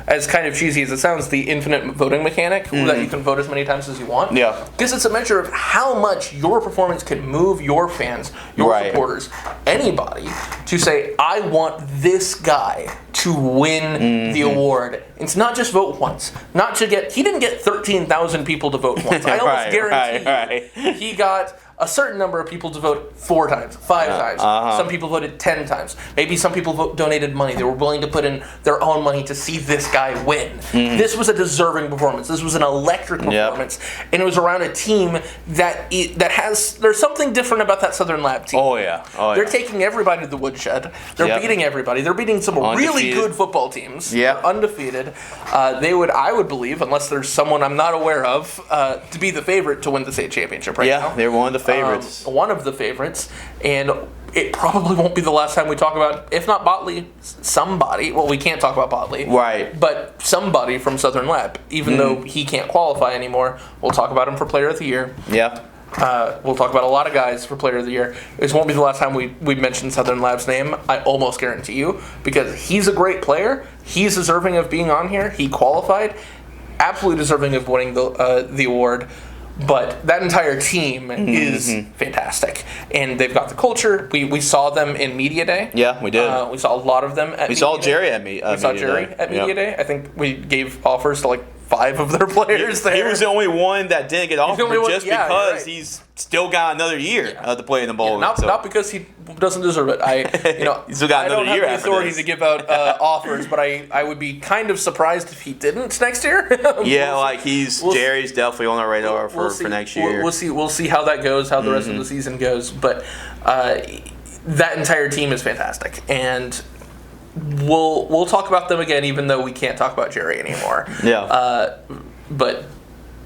as kind of cheesy as it sounds, the infinite voting mechanic, that you can vote as many times as you want. Yeah. Because it's a measure of how much your performance can move your fans, your supporters, anybody, to say, I want this guy to win the award. It's not just vote once. He didn't get 13,000 people to vote once. I almost guarantee he got a certain number of people to vote 4 times, 5 times. Some people voted 10 times. Maybe some people donated money. They were willing to put in their own money to see this guy win. This was a deserving performance. This was an electric performance. And it was around a team there's something different about that Southern Lab team. Oh, yeah. They're taking everybody to the woodshed. They're beating everybody. They're beating some really good football teams. Yeah. They're undefeated. I would believe, unless there's someone I'm not aware of, to be the favorite to win the state championship right now. Yeah, they're one of the favorites. One of the favorites. And it probably won't be the last time we talk about, if not Botley, somebody. Well, we can't talk about Botley. Right. But somebody from Southern Lab. Even though he can't qualify anymore, we'll talk about him for Player of the Year. Yeah. We'll talk about a lot of guys for Player of the Year. This won't be the last time we mention Southern Lab's name, I almost guarantee you, because he's a great player. He's deserving of being on here. He qualified. Absolutely deserving of winning the award. But that entire team is fantastic. And they've got the culture. We saw them in Media Day. Yeah, we did. We saw a lot of them at We saw Jerry at Media Day. We saw Jerry at Media Day. I think we gave offers to like 5 of their players there. He was the only one that didn't get offered just yeah, because right. he's still got another year to play in the bowl. Not because he doesn't deserve it. He's still got another year I don't have the authority to give out offers, but I would be kind of surprised if he didn't next year. Jerry's definitely on our radar for next year. We'll see how that goes, how the rest of the season goes. But that entire team is fantastic, and we'll talk about them again, even though we can't talk about Jerry anymore. Yeah. But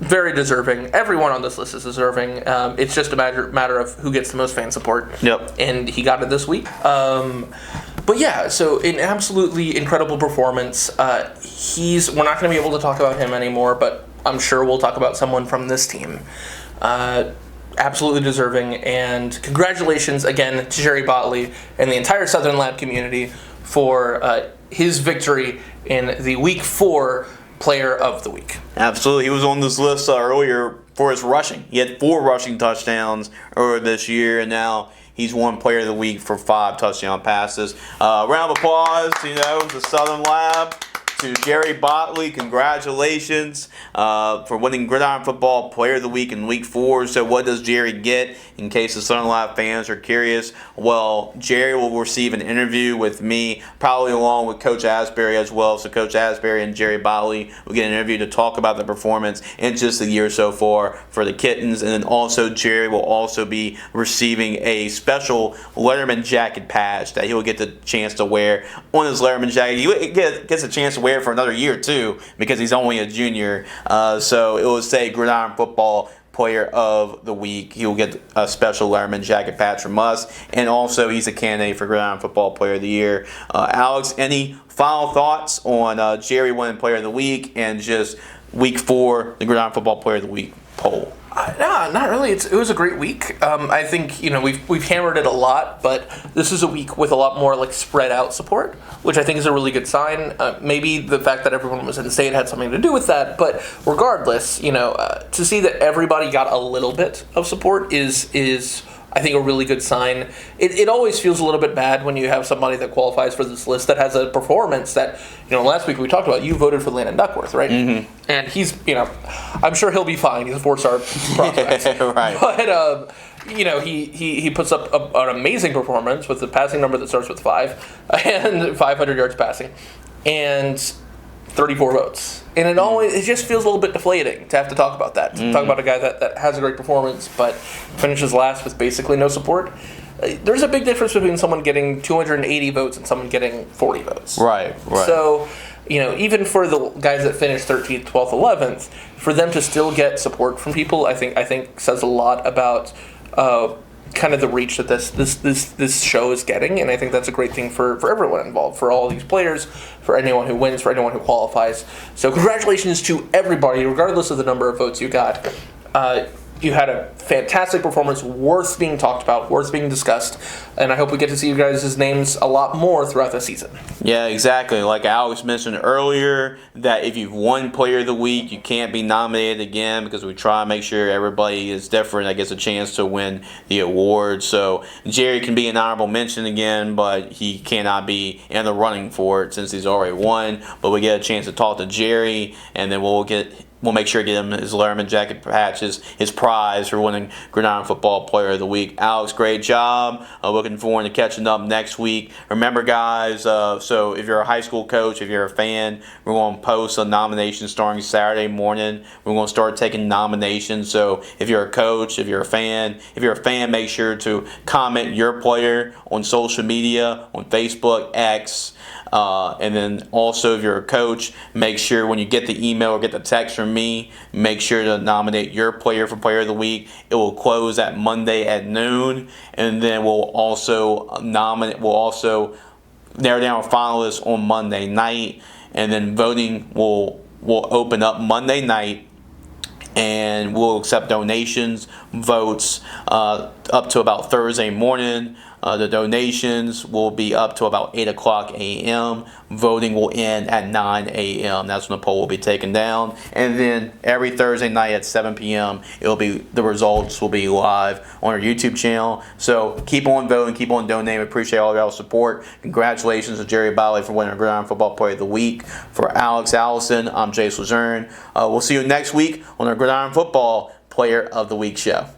very deserving. Everyone on this list is deserving. It's just a matter of who gets the most fan support. Yep. And he got it this week. But yeah, so an absolutely incredible performance. We're not going to be able to talk about him anymore, but I'm sure we'll talk about someone from this team. Absolutely deserving, and congratulations again to Jerry Botley and the entire Southern Lab community for his victory in the Week 4 Player of the Week. Absolutely. He was on this list earlier for his rushing. He had 4 rushing touchdowns earlier this year, and now he's won Player of the Week for 5 touchdown passes. Round of applause, to Southern Lab. To Jerry Botley, congratulations for winning Gridiron Football Player of the Week in Week 4. So what does Jerry get, in case the Southern Lab fans are curious? Well, Jerry will receive an interview with me, probably along with Coach Asbury as well. So Coach Asbury and Jerry Botley will get an interview to talk about the performance in just the year so far for the Kittens. And then also Jerry will also be receiving a special Letterman jacket patch that he will get the chance to wear on his Letterman jacket. He gets a chance to wear for another year too, because he's only a junior. So it will say Gridiron Football Player of the Week. He will get a special Letterman jacket patch from us, and also he's a candidate for Gridiron Football Player of the Year. Alex, any final thoughts on Jerry winning Player of the Week and just Week 4, the Gridiron Football Player of the Week poll? No, not really. It was a great week. I think we've hammered it a lot, but this is a week with a lot more like spread out support, which I think is a really good sign. Maybe the fact that everyone was in state had something to do with that, but regardless, to see that everybody got a little bit of support is I think a really good sign. It always feels a little bit bad when you have somebody that qualifies for this list that has a performance that, last week we talked about, you voted for Landon Duckworth, right? Mm-hmm. And he's, I'm sure he'll be fine. He's a 4-star prospect. Right. But, he puts up an amazing performance with a passing number that starts with 5 and 500 yards passing and 34 votes. And it just feels a little bit deflating to have to talk about that. To talk about a guy that has a great performance but finishes last with basically no support. There's a big difference between someone getting 280 votes and someone getting 40 votes. Right. So, even for the guys that finished 13th, 12th, 11th, for them to still get support from people, I think says a lot about kind of the reach that this show is getting, and I think that's a great thing for everyone involved, for all these players, for anyone who wins, for anyone who qualifies. So congratulations to everybody, regardless of the number of votes you got. You had a fantastic performance, worth being talked about, worth being discussed, and I hope we get to see you guys' names a lot more throughout the season. Yeah, exactly. Like Alex mentioned earlier, that if you've won Player of the Week, you can't be nominated again, because we try to make sure everybody is different that gets a chance to win the award. So Jerry can be an honorable mention again, but he cannot be in the running for it since he's already won. But we get a chance to talk to Jerry, and then we'll make sure to get him his Letterman jacket patches, his prize for winning Gridiron Football Player of the Week. Alex, great job. Looking forward to catching up next week. Remember, guys, so if you're a high school coach, if you're a fan, we're going to post a nomination starting Saturday morning. We're going to start taking nominations. So if you're a coach, if you're a fan, make sure to comment your player on social media, on Facebook, X. And then also, if you're a coach, make sure when you get the email or get the text from from me. Make sure to nominate your player for Player of the Week. It will close at Monday at noon, and then we'll also narrow down finalists on Monday night, and then voting will open up Monday night. And we'll accept donations, votes up to about Thursday morning. The donations will be up to about 8 o'clock a.m. Voting will end at 9 a.m. That's when the poll will be taken down. And then every Thursday night at 7 p.m., the results will be live on our YouTube channel. So keep on voting, keep on donating. We appreciate all of y'all's support. Congratulations to Jerry Bally for winning our Gridiron Football Player of the Week. For Alex Allison, I'm Jace Lejeune. We'll see you next week on our Gridiron Football Player of the Week show.